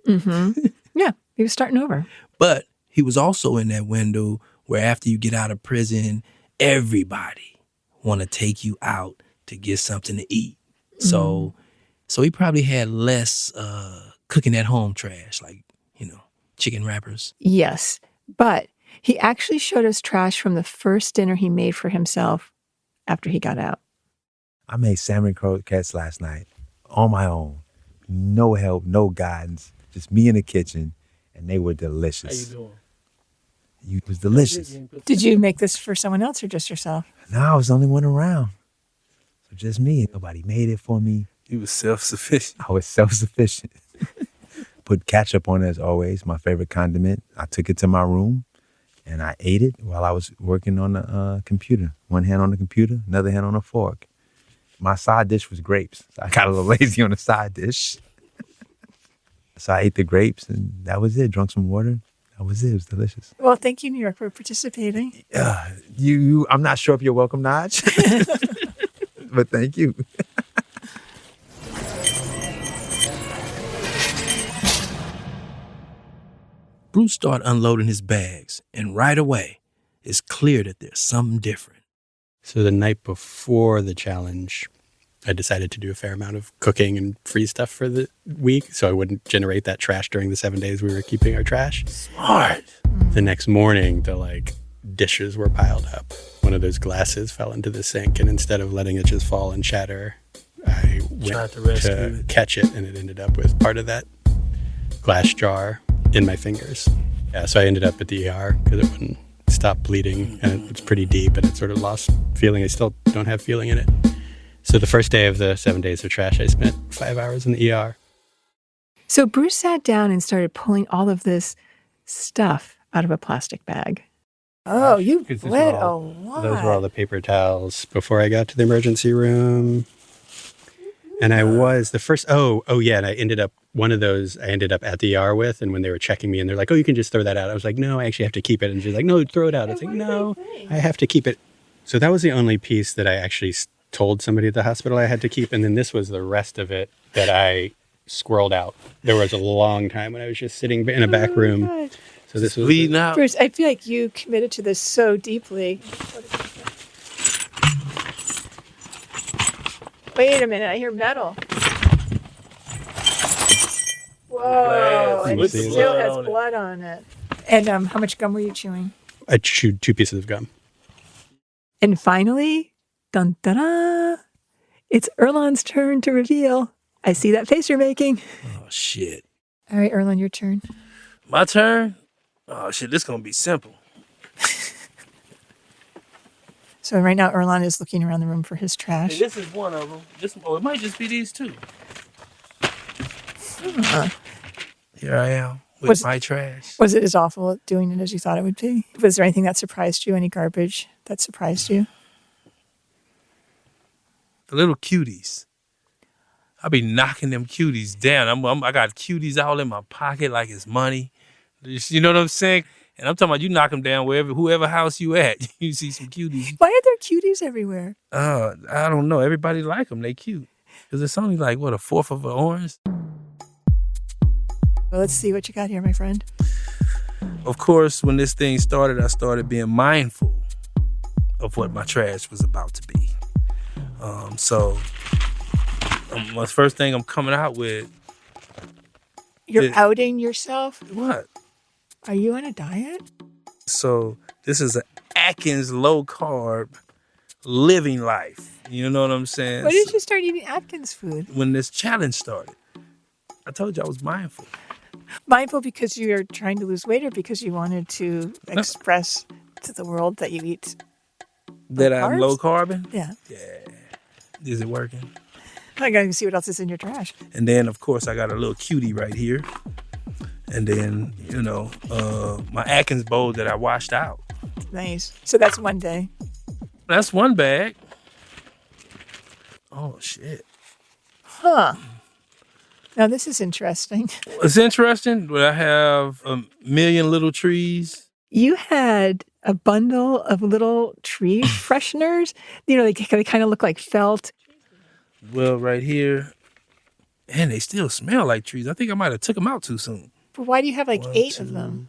Yeah, he was starting over.
But he was also in that window where after you get out of prison, everybody want to take you out to get something to eat. So he probably had less cooking at home trash, like, chicken wrappers.
Yes, but he actually showed us trash from the first dinner he made for himself after he got out.
I made salmon croquettes last night on my own. No help, no guidance, just me in the kitchen, and they were delicious.
How you doing?
It was delicious.
Did you make this for someone else or just yourself?
No, I was the only one around. So just me. Nobody made it for me.
You was self-sufficient.
I was self-sufficient. Put ketchup on it as always, my favorite condiment. I took it to my room and I ate it while I was working on the computer. One hand on the computer, another hand on a fork. My side dish was grapes. So I got a little lazy on the side dish. So I ate the grapes and that was it. Drunk some water. That was it. It was delicious.
Well, thank you, New York, for participating.
I'm not sure if you're welcome, Naj. But thank you.
Bruce started unloading his bags, and right away, it's clear that there's something different.
So the night before the challenge, I decided to do a fair amount of cooking and freeze stuff for the week so I wouldn't generate that trash during the 7 days we were keeping our trash.
Smart.
The next morning, the dishes were piled up. One of those glasses fell into the sink, and instead of letting it just fall and shatter, I went to catch it, and it ended up with part of that glass jar in my fingers. Yeah, so I ended up at the ER because it wouldn't stop bleeding, and it's pretty deep, and it sort of lost feeling. I still don't have feeling in it. So the first day of the 7 days of trash, I spent 5 hours in the ER.
So Bruce sat down and started pulling all of this stuff out of a plastic bag. Oh, you bled a lot.
Those were all the paper towels before I got to the emergency room. And I was the first, and I ended up at the ER with, and when they were checking me and they're like, oh, you can just throw that out. I was like, no, I actually have to keep it. And she's like, no, throw it out. I was like, no, I have to keep it. So that was the only piece that I actually told somebody at the hospital I had to keep. And then this was the rest of it that I squirreled out. There was a long time when I was just sitting in a back room.
God.
So this was
bleeding out.
Bruce, I feel like you committed to this so deeply. Wait a minute, I hear metal. Whoa, and it still has blood on it. And how much gum were you chewing?
I chewed 2 pieces of gum.
And finally, dun da da, it's Earlonne's turn to reveal. I see that face you're making.
Oh, shit.
All right, Earlonne, your turn.
My turn? Oh shit, this gonna be simple.
So right now, Erlan is looking around the room for his trash.
Hey, this is one of them. It might just be these two. Here I am with my trash.
Was it as awful at doing it as you thought it would be? Was there anything that surprised you? Any garbage that surprised you?
The little cuties. I be knocking them cuties down. I got cuties all in my pocket like it's money. You know what I'm saying? And I'm talking about you knock them down whoever house you at. You see some cuties.
Why are there cuties everywhere?
I don't know. Everybody like them. They cute. Because it's only like, what, a fourth of an orange?
Well, let's see what you got here, my friend.
Of course, when this thing started, I started being mindful of what my trash was about to be. My first thing I'm coming out with.
You're outing yourself?
What?
Are you on a diet?
So this is an Atkins low carb living life. You know what I'm saying?
When did you start eating Atkins food?
When this challenge started. I told you I was mindful.
Mindful because you're trying to lose weight or because you wanted to express to the world that you eat
that I'm low carbon?
Yeah.
Yeah. Is it working?
I gotta see what else is in your trash.
And then, of course, I got a little cutie right here. And then, my Atkins bowl that I washed out.
Nice. So that's one day.
That's one bag. Oh, shit.
Huh. Now, this is interesting.
It's interesting, but I have a million little trees.
You had a bundle of little tree fresheners. They kind of look like felt.
Well, right here. And they still smell like trees. I think I might have took them out too soon.
But why do you have like 8 of them?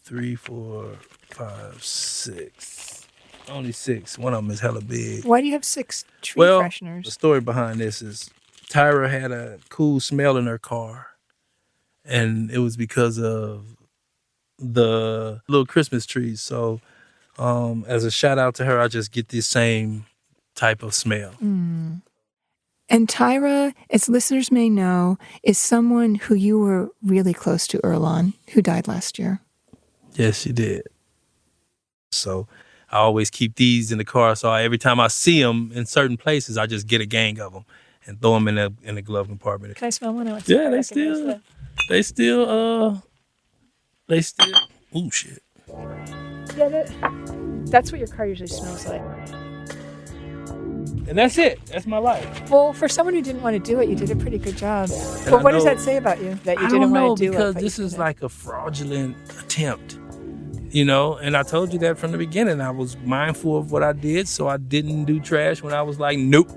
3, 4, 5, 6. Only 6. One of them is hella big.
Why do you have 6 tree fresheners?
The story behind this is Tyra had a cool smell in her car. And it was because of the little Christmas trees. So as a shout out to her, I just get this same type of smell.
Mm. And Tyra, as listeners may know, is someone who you were really close to, Erlan, who died last year.
Yes, she did. So I always keep these in the car. So every time I see them in certain places, I just get a gang of them and throw them in the glove compartment.
Can I smell one?
Yeah, they still. Ooh, shit.
Yeah, that's what your car usually smells like.
And that's it. That's my life.
Well, for someone who didn't want to do it, you did a pretty good job. But what does that say about you, that you didn't want to do it?
Because this is like a fraudulent attempt, and I told you that from the beginning. I was mindful of what I did, so I didn't do trash when I was like, nope,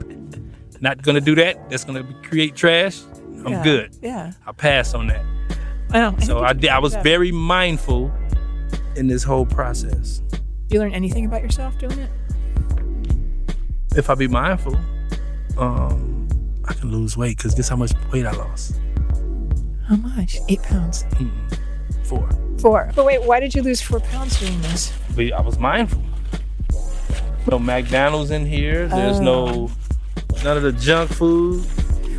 not going to do that. That's going to create trash. I'm good.
Yeah.
I passed on that.
Wow.
So I was very mindful in this whole process.
You learn anything about yourself doing it?
If I be mindful, I can lose weight because guess how much weight I lost?
How much? 8 pounds.
4.
4. But wait, why did you lose 4 pounds doing this?
I was mindful. No McDonald's in here. There's none of the junk food.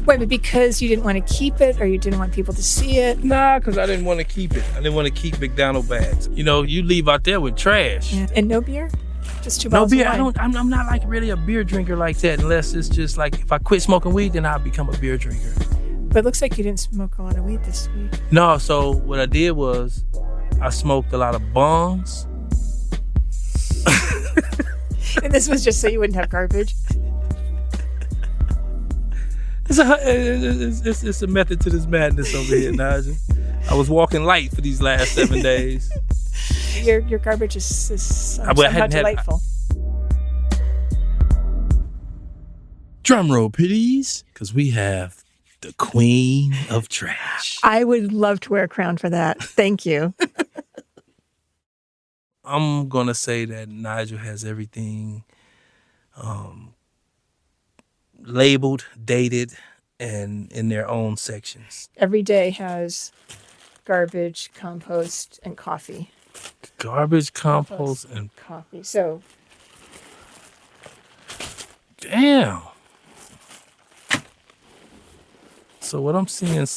Wait, but because you didn't want to keep it or you didn't want people to see it?
Nah, because I didn't want to keep it. I didn't want to keep McDonald's bags. You leave out there with trash.
Yeah. And no beer? Just 2 bottles
of beer.
of wine.
I'm not like really a beer drinker like that unless it's just like if I quit smoking weed, then I'll become a beer drinker.
But it looks like you didn't smoke a lot of weed this week.
No, so what I did was I smoked a lot of bongs.
And this was just so you wouldn't have garbage?
It's a method to this madness over here, Naja. I was walking light for these last 7 days.
Your garbage is somehow delightful.
Drum roll, please, because we have the queen of trash.
I would love to wear a crown for that. Thank you.
I'm going to say that Nigel has everything labeled, dated, and in their own sections.
Every day has garbage, compost, and coffee.
Garbage, compost, and
coffee. So,
damn. So what I'm seeing,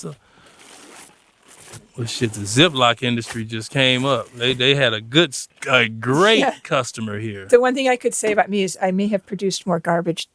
Well, shit, the Ziploc industry just came up. They had a great customer here.
The one thing I could say about me is I may have produced more garbage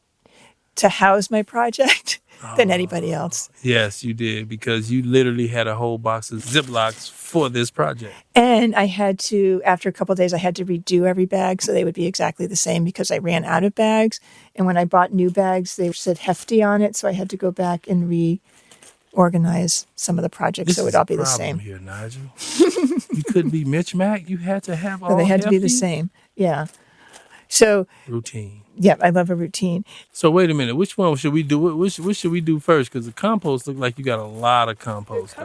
to house my project than anybody else.
Yes, you did, because you literally had a whole box of Ziplocs for this project.
And I had to, after a couple of days, I had to redo every bag so they would be exactly the same because I ran out of bags. And when I bought new bags, they said hefty on it, so I had to go back and reorganize some of the projects so it would all be the same.
Here, Nigel. You couldn't be Mitch Mac. You had to have all.
So they had to be the
hefty?
same. Yeah. So
Routine.
yeah, I love a routine.
So wait a minute. Which one should we do? Which should we do first? Because the compost look like you got a lot of compost.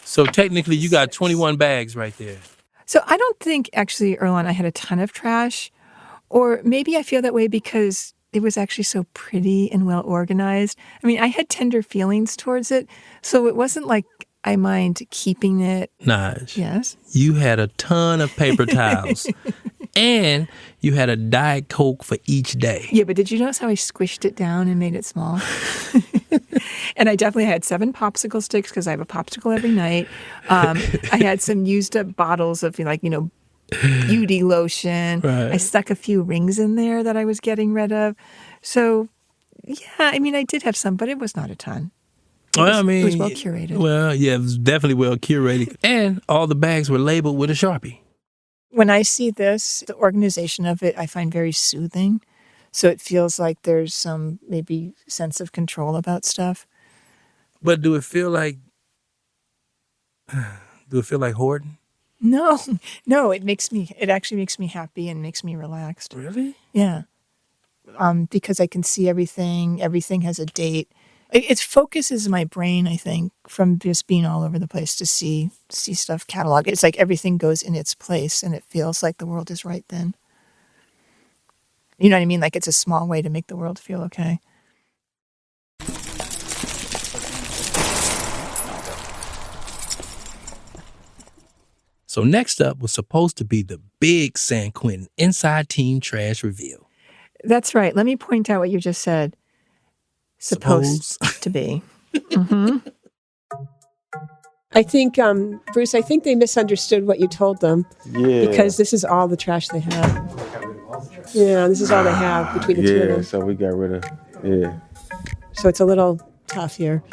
So technically, you got 21 bags right there.
So I don't think actually, Earlonne, I had a ton of trash, or maybe I feel that way because it was actually so pretty and well organized. I mean, I had tender feelings towards it, so it wasn't like I mind keeping it.
Nige.
Yes.
You had a ton of paper towels. And you had a Diet Coke for each day.
Yeah, but did you notice how I squished it down and made it small? And I definitely had 7 popsicle sticks because I have a popsicle every night. I had some used up bottles of beauty lotion.
Right.
I stuck a few rings in there that I was getting rid of. So, yeah, I mean, I did have some, but it was not a ton. It was well curated.
Well, yeah, it was definitely well curated. And all the bags were labeled with a Sharpie.
When I see this, the organization of it, I find very soothing. So it feels like there's some maybe sense of control about stuff.
But do it feel like hoarding?
No, it actually makes me happy and makes me relaxed.
Really?
Yeah. Because I can see everything. Everything has a date. It focuses my brain, I think, from just being all over the place to see stuff cataloged. It's like everything goes in its place and it feels like the world is right then. You know what I mean? Like it's a small way to make the world feel okay.
So next up was supposed to be the big San Quentin inside team trash reveal.
That's right. Let me point out what you just said. Supposed to be. Mm-hmm.
I think, Bruce, I think they misunderstood what you told them.
Yeah.
Because this is all the trash they have. Yeah, this is all they have between the two of them.
Yeah, so we got rid of, yeah.
So it's a little tough here.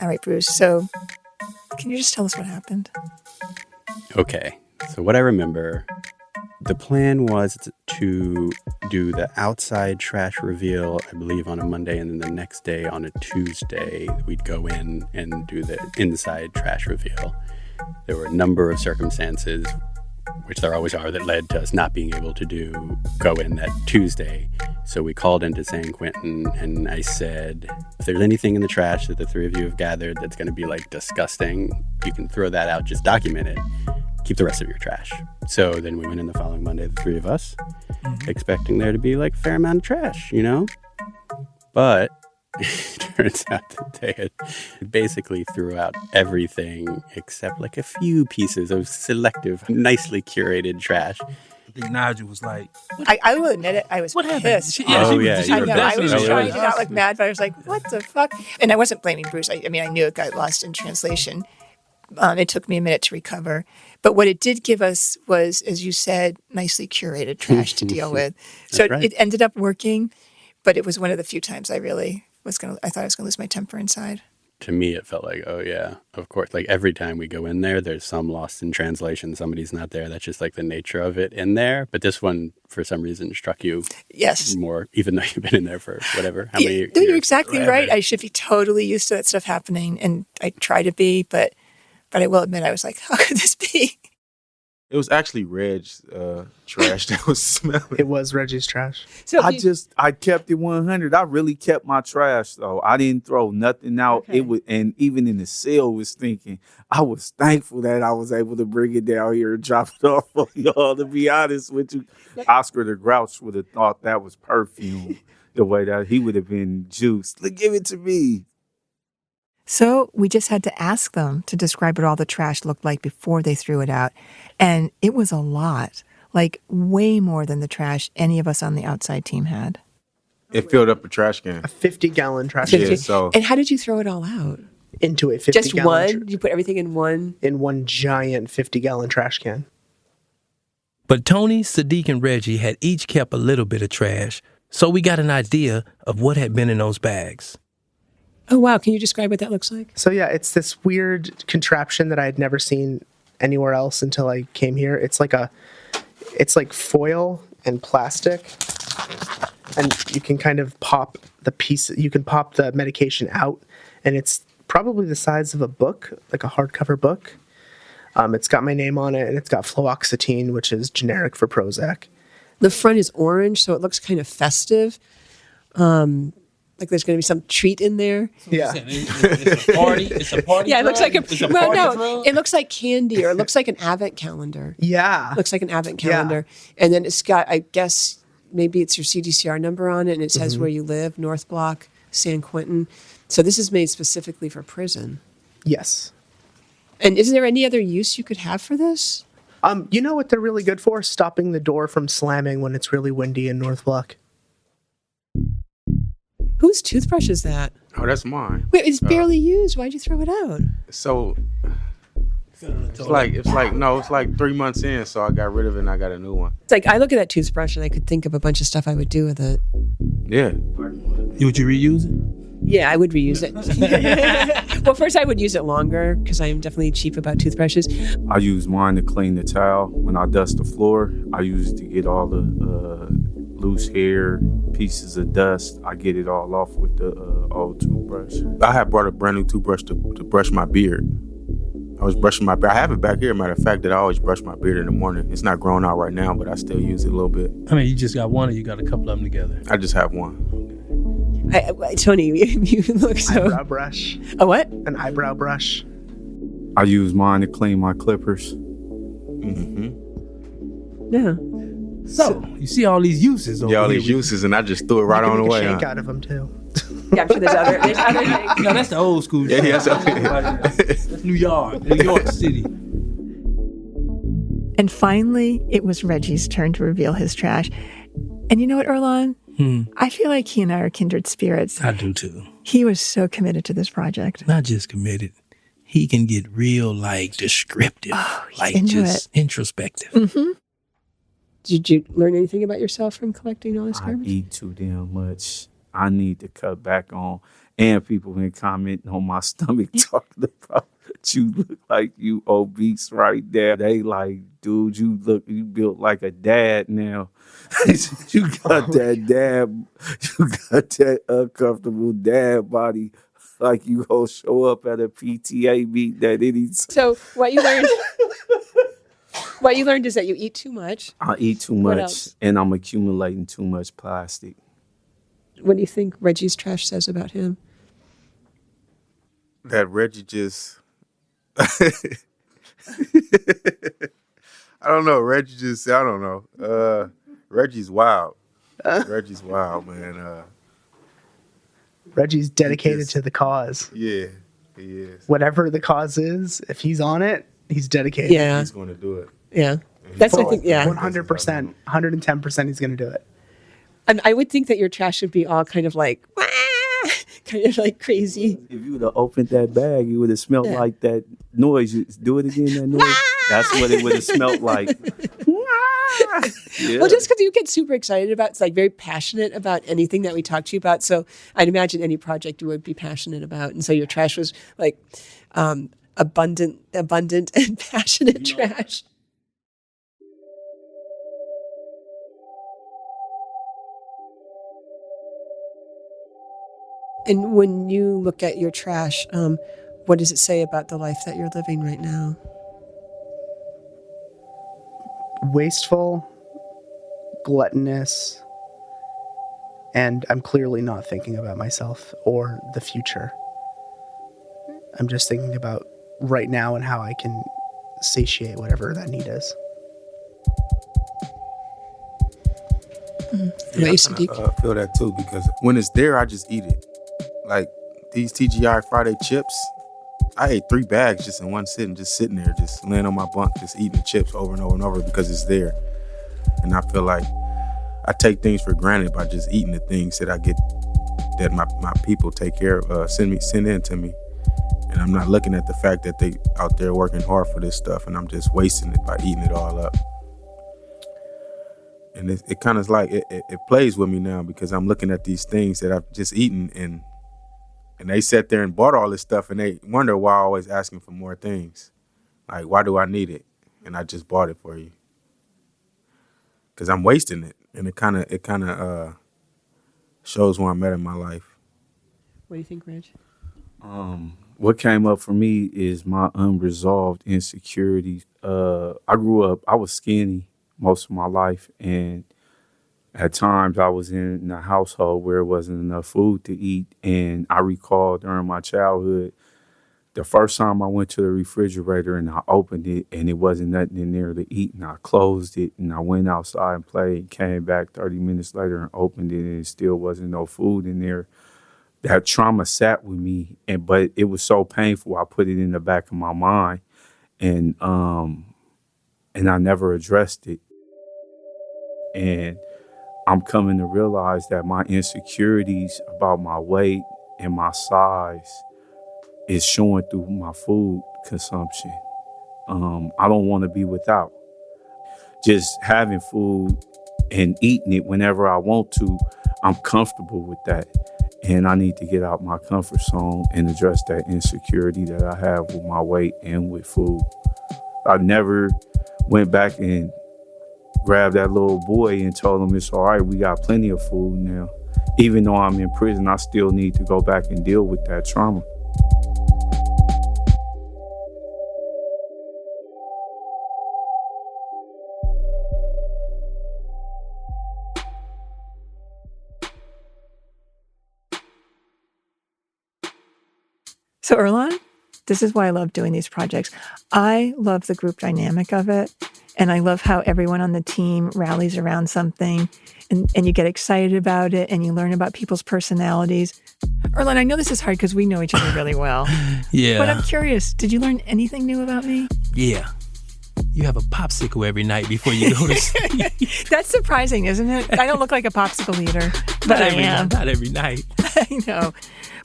All right, Bruce. So can you just tell us what happened?
Okay. So what I remember, the plan was to do the outside trash reveal, I believe, on a Monday, and then the next day on a Tuesday, we'd go in and do the inside trash reveal. There were a number of circumstances, which there always are, that led to us not being able to go in that Tuesday. So we called into San Quentin and I said, if there's anything in the trash that the three of you have gathered that's going to be like disgusting, you can throw that out, just document it. Keep the rest of your trash. So then we went in the following Monday, the three of us, expecting there to be like a fair amount of trash, you know? But it turns out that they had basically threw out everything except like a few pieces of selective, nicely curated trash.
I think Nigel was like,
I will admit it, I was pissed.
I
was trying to not look mad, but I was like, what the fuck? And I wasn't blaming Bruce. I mean, I knew it got lost in translation. It took me a minute to recover. But what it did give us was, as you said, nicely curated trash to deal with. So
right.
It ended up working, but it was one of the few times I thought I was going to lose my temper inside.
To me, it felt like, oh yeah, of course. Like every time we go in there, there's some lost in translation. Somebody's not there. That's just like the nature of it in there. But this one, for some reason, struck you more, even though you've been in there for whatever, how many years.
You're exactly right. I should be totally used to that stuff happening, and I try to be, but I will admit, I was like, how could this be?
It was actually Reg's trash that was smelling.
It was Reggie's trash.
So
I kept it 100. I really kept my trash though. I didn't throw nothing out.
Okay.
It was, and even in the cell was thinking. I was thankful that I was able to bring it down here and drop it off for y'all. To be honest with you, Oscar the Grouch would have thought that was perfume. The way that he would have been juiced. Look, give it to me.
So we just had to ask them to describe what all the trash looked like before they threw it out. And it was a lot, like way more than the trash any of us on the outside team had.
It filled up a trash can.
A 50-gallon trash
can.
can.
Yeah, so
and how did you throw it all out?
into a 50
Just
gallon
one? You put everything in one?
in one giant 50-gallon trash can.
But Tony, Sadiq, and Reggie had each kept a little bit of trash, so we got an idea of what had been in those bags.
Oh, wow. Can you describe what that looks like?
So yeah, it's this weird contraption that I had never seen anywhere else until I came here. It's like foil and plastic, and you can kind of pop the medication out, and it's probably the size of a book, like a hardcover book. It's got my name on it, and it's got fluoxetine, which is generic for Prozac.
The front is orange, so it looks kind of festive. Like there's going to be some treat in there.
Yeah.
It's a party. It's a party.
Yeah, it looks like
drug? It's a party
no,
drug?
it looks like candy, or it looks like an advent calendar.
Yeah.
It looks like an advent calendar. And then it's got, I guess, maybe it's your CDCR number on it, and it says where you live, North Block, San Quentin. So this is made specifically for prison.
Yes.
And is there any other use you could have for this?
You know what they're really good for? Stopping the door from slamming when it's really windy in North Block.
Whose toothbrush is that?
Oh, that's mine.
Wait, it's barely used. Why'd you throw it out?
So it's like 3 months in, so I got rid of it and I got a new one.
It's like I look at that toothbrush and I could think of a bunch of stuff I would do with it.
Yeah.
Would you reuse it?
Yeah, I would reuse it. Well, first I would use it longer because I am definitely cheap about toothbrushes.
I use mine to clean the tile. When I dust the floor, I use it to get all the loose hair, pieces of dust. I get it all off with the old toothbrush. I had brought a brand new toothbrush to brush my beard. I was brushing my beard. I have it back here, matter of fact, that I always brush my beard in the morning. It's not growing out right now, but I still use it a little bit.
I mean, you just got one or you got a couple of them together?
I just have one.
Tony, you look so...
Eyebrow brush.
A what?
An eyebrow brush.
I use mine to clean my clippers.
Yeah.
So, you see all these uses over
Yeah, all
here.
these uses, and I just threw it right on the way.
You can make a shake
Huh?
out of them, too.
Yeah, I'm sure there's other things.
No, that's the old school.
Yeah,
That's New York City.
And finally, it was Reggie's turn to reveal his trash. And you know what, Earlonne? I feel like he and I are kindred spirits.
I do too.
He was so committed to this project.
Not just committed. He can get real, descriptive, just introspective.
Mm-hmm.
Did you learn anything about yourself from collecting all this
I
garbage?
eat too damn much. I need to cut back on. And people been commenting on my stomach talking about you look like you obese right there. They like, dude, you built like a dad now. You got that uncomfortable dad body, like you gonna show up at a PTA meeting at any time.
So what you learned is that you eat too much.
I eat too
What
much,
else?
and I'm accumulating too much plastic.
What do you think Reggie's trash says about him?
That Reggie just... I don't know. I don't know. Reggie's wild. Reggie's wild, man.
Reggie's dedicated to the cause.
Yeah, he is.
Whatever the cause is, if he's on it, he's dedicated.
Yeah.
He's going to do it.
Yeah. That's I think, yeah.
100%, 110% he's going to do it.
And I would think that your trash would be all kind of like, kind of like crazy.
If you would have opened that bag, it would have smelled like that noise. You do it again, that noise. That's what it would have smelled like. Yeah.
Well, just because you get super excited about, it's like very passionate about anything that we talk to you about. So I'd imagine any project you would be passionate about. And so your trash was like abundant and passionate trash. And when you look at your trash, what does it say about the life that you're living right now?
Wasteful, gluttonous, and I'm clearly not thinking about myself or the future. I'm just thinking about right now and how I can satiate whatever that need is.
Yeah, I feel that too, because when it's there, I just eat it. Like these TGI Friday chips, I ate 3 bags just in one sitting, just sitting there, just laying on my bunk, just eating chips over and over and over because it's there. And I feel like I take things for granted by just eating the things that I get, that my people take care of, send in to me. And I'm not looking at the fact that they out there working hard for this stuff, and I'm just wasting it by eating it all up. And it kind of like, it plays with me now, because I'm looking at these things that I've just eaten, and they sat there and bought all this stuff, and they wonder why I'm always asking for more things. Like, why do I need it? And I just bought it for you. Because I'm wasting it. And it kind of shows where I'm at in my life.
What do you think, Reg?
What came up for me is my unresolved insecurities. I grew up, I was skinny most of my life, and at times I was in a household where there wasn't enough food to eat. And I recall during my childhood, the first time I went to the refrigerator and I opened it and it wasn't nothing in there to eat, and I closed it and I went outside and played, came back 30 minutes later and opened it and it still wasn't no food in there. That trauma sat with me, but it was so painful. I put it in the back of my mind, and I never addressed it. And I'm coming to realize that my insecurities about my weight and my size is showing through my food consumption. I don't want to be without. Just having food and eating it whenever I want to, I'm comfortable with that. And I need to get out my comfort zone and address that insecurity that I have with my weight and with food. I never went back and grabbed that little boy and told him it's all right, we got plenty of food now. Even though I'm in prison, I still need to go back and deal with that trauma.
So Earlonne, this is why I love doing these projects. I love the group dynamic of it. And I love how everyone on the team rallies around something and you get excited about it and you learn about people's personalities. Earlonne, I know this is hard because we know each other really well.
Yeah.
But I'm curious, did you learn anything new about me?
Yeah. You have a popsicle every night before you go to sleep.
That's surprising, isn't it? I don't look like a popsicle eater, but I am.
Not every night.
I know.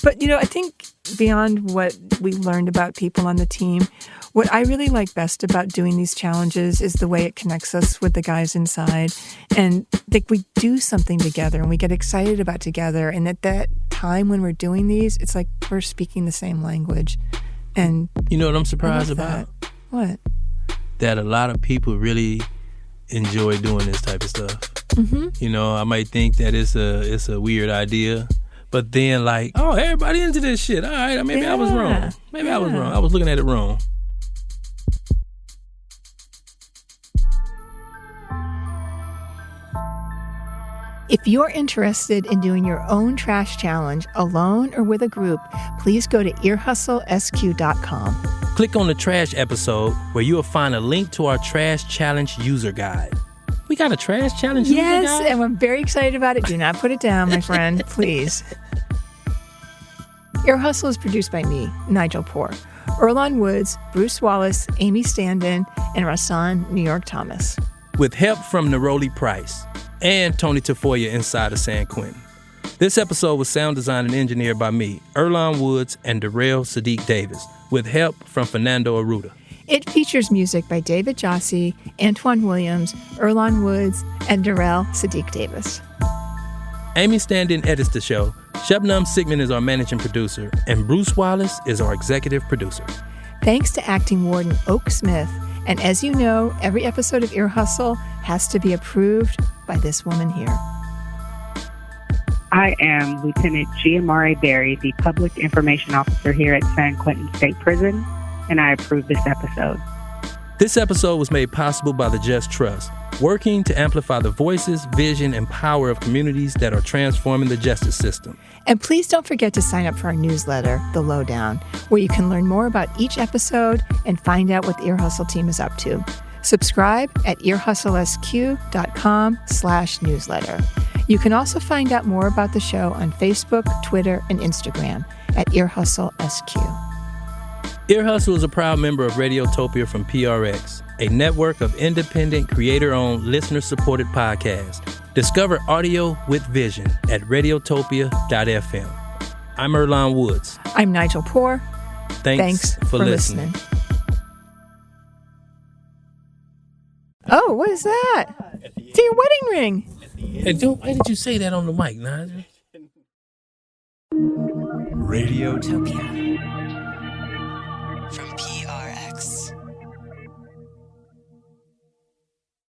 But, I think beyond what we learned about people on the team, what I really like best about doing these challenges is the way it connects us with the guys inside. And like we do something together and we get excited about together. And at that time when we're doing these, it's like we're speaking the same language. And
you know what I'm surprised about?
What?
That a lot of people really enjoy doing this type of stuff. Mm-hmm. I might think that it's a weird idea. But then like, oh, everybody into this shit. All right, maybe I was wrong. I was wrong. I was looking at it wrong.
If you're interested in doing your own trash challenge alone or with a group, please go to earhustlesq.com.
Click on the trash episode where you will find a link to our trash challenge user guide. We got a trash challenge user guide?
Yes, and I'm very excited about it. Do not put it down, my friend, please. Ear Hustle is produced by me, Nigel Poor, Earlonne Woods, Bruce Wallace, Amy Standen, and Rasan New York Thomas.
With help from Neroli Price and Tony Tafoya inside of San Quentin. This episode was sound designed and engineered by me, Earlonne Woods, and Darrell Sadiq Davis, with help from Fernando Arruda.
It features music by David Jossi, Antoine Williams, Earlonne Woods, and Darrell Sadiq Davis.
Amy Standen edits the show, Shebnam Sigmund is our managing producer, and Bruce Wallace is our executive producer.
Thanks to acting warden Oak Smith. And as you know, every episode of Ear Hustle has to be approved by this woman here.
I am Lieutenant Guim'Mara Berry, the Public Information Officer here at San Quentin State Prison, and I approve this episode.
This episode was made possible by the Just Trust, working to amplify the voices, vision, and power of communities that are transforming the justice system.
And please don't forget to sign up for our newsletter, The Lowdown, where you can learn more about each episode and find out what the Ear Hustle team is up to. Subscribe at earhustlesq.com/newsletter. You can also find out more about the show on Facebook, Twitter, and Instagram at Ear Hustle SQ.
Ear Hustle is a proud member of Radiotopia from PRX, a network of independent, creator-owned, listener-supported podcasts. Discover audio with vision at radiotopia.fm. I'm Earlonne Woods.
I'm Nigel Poor.
Thanks for listening.
Oh, what is that? It's your wedding ring.
Hey, why did you say that on the mic, Nigel?
Radiotopia. From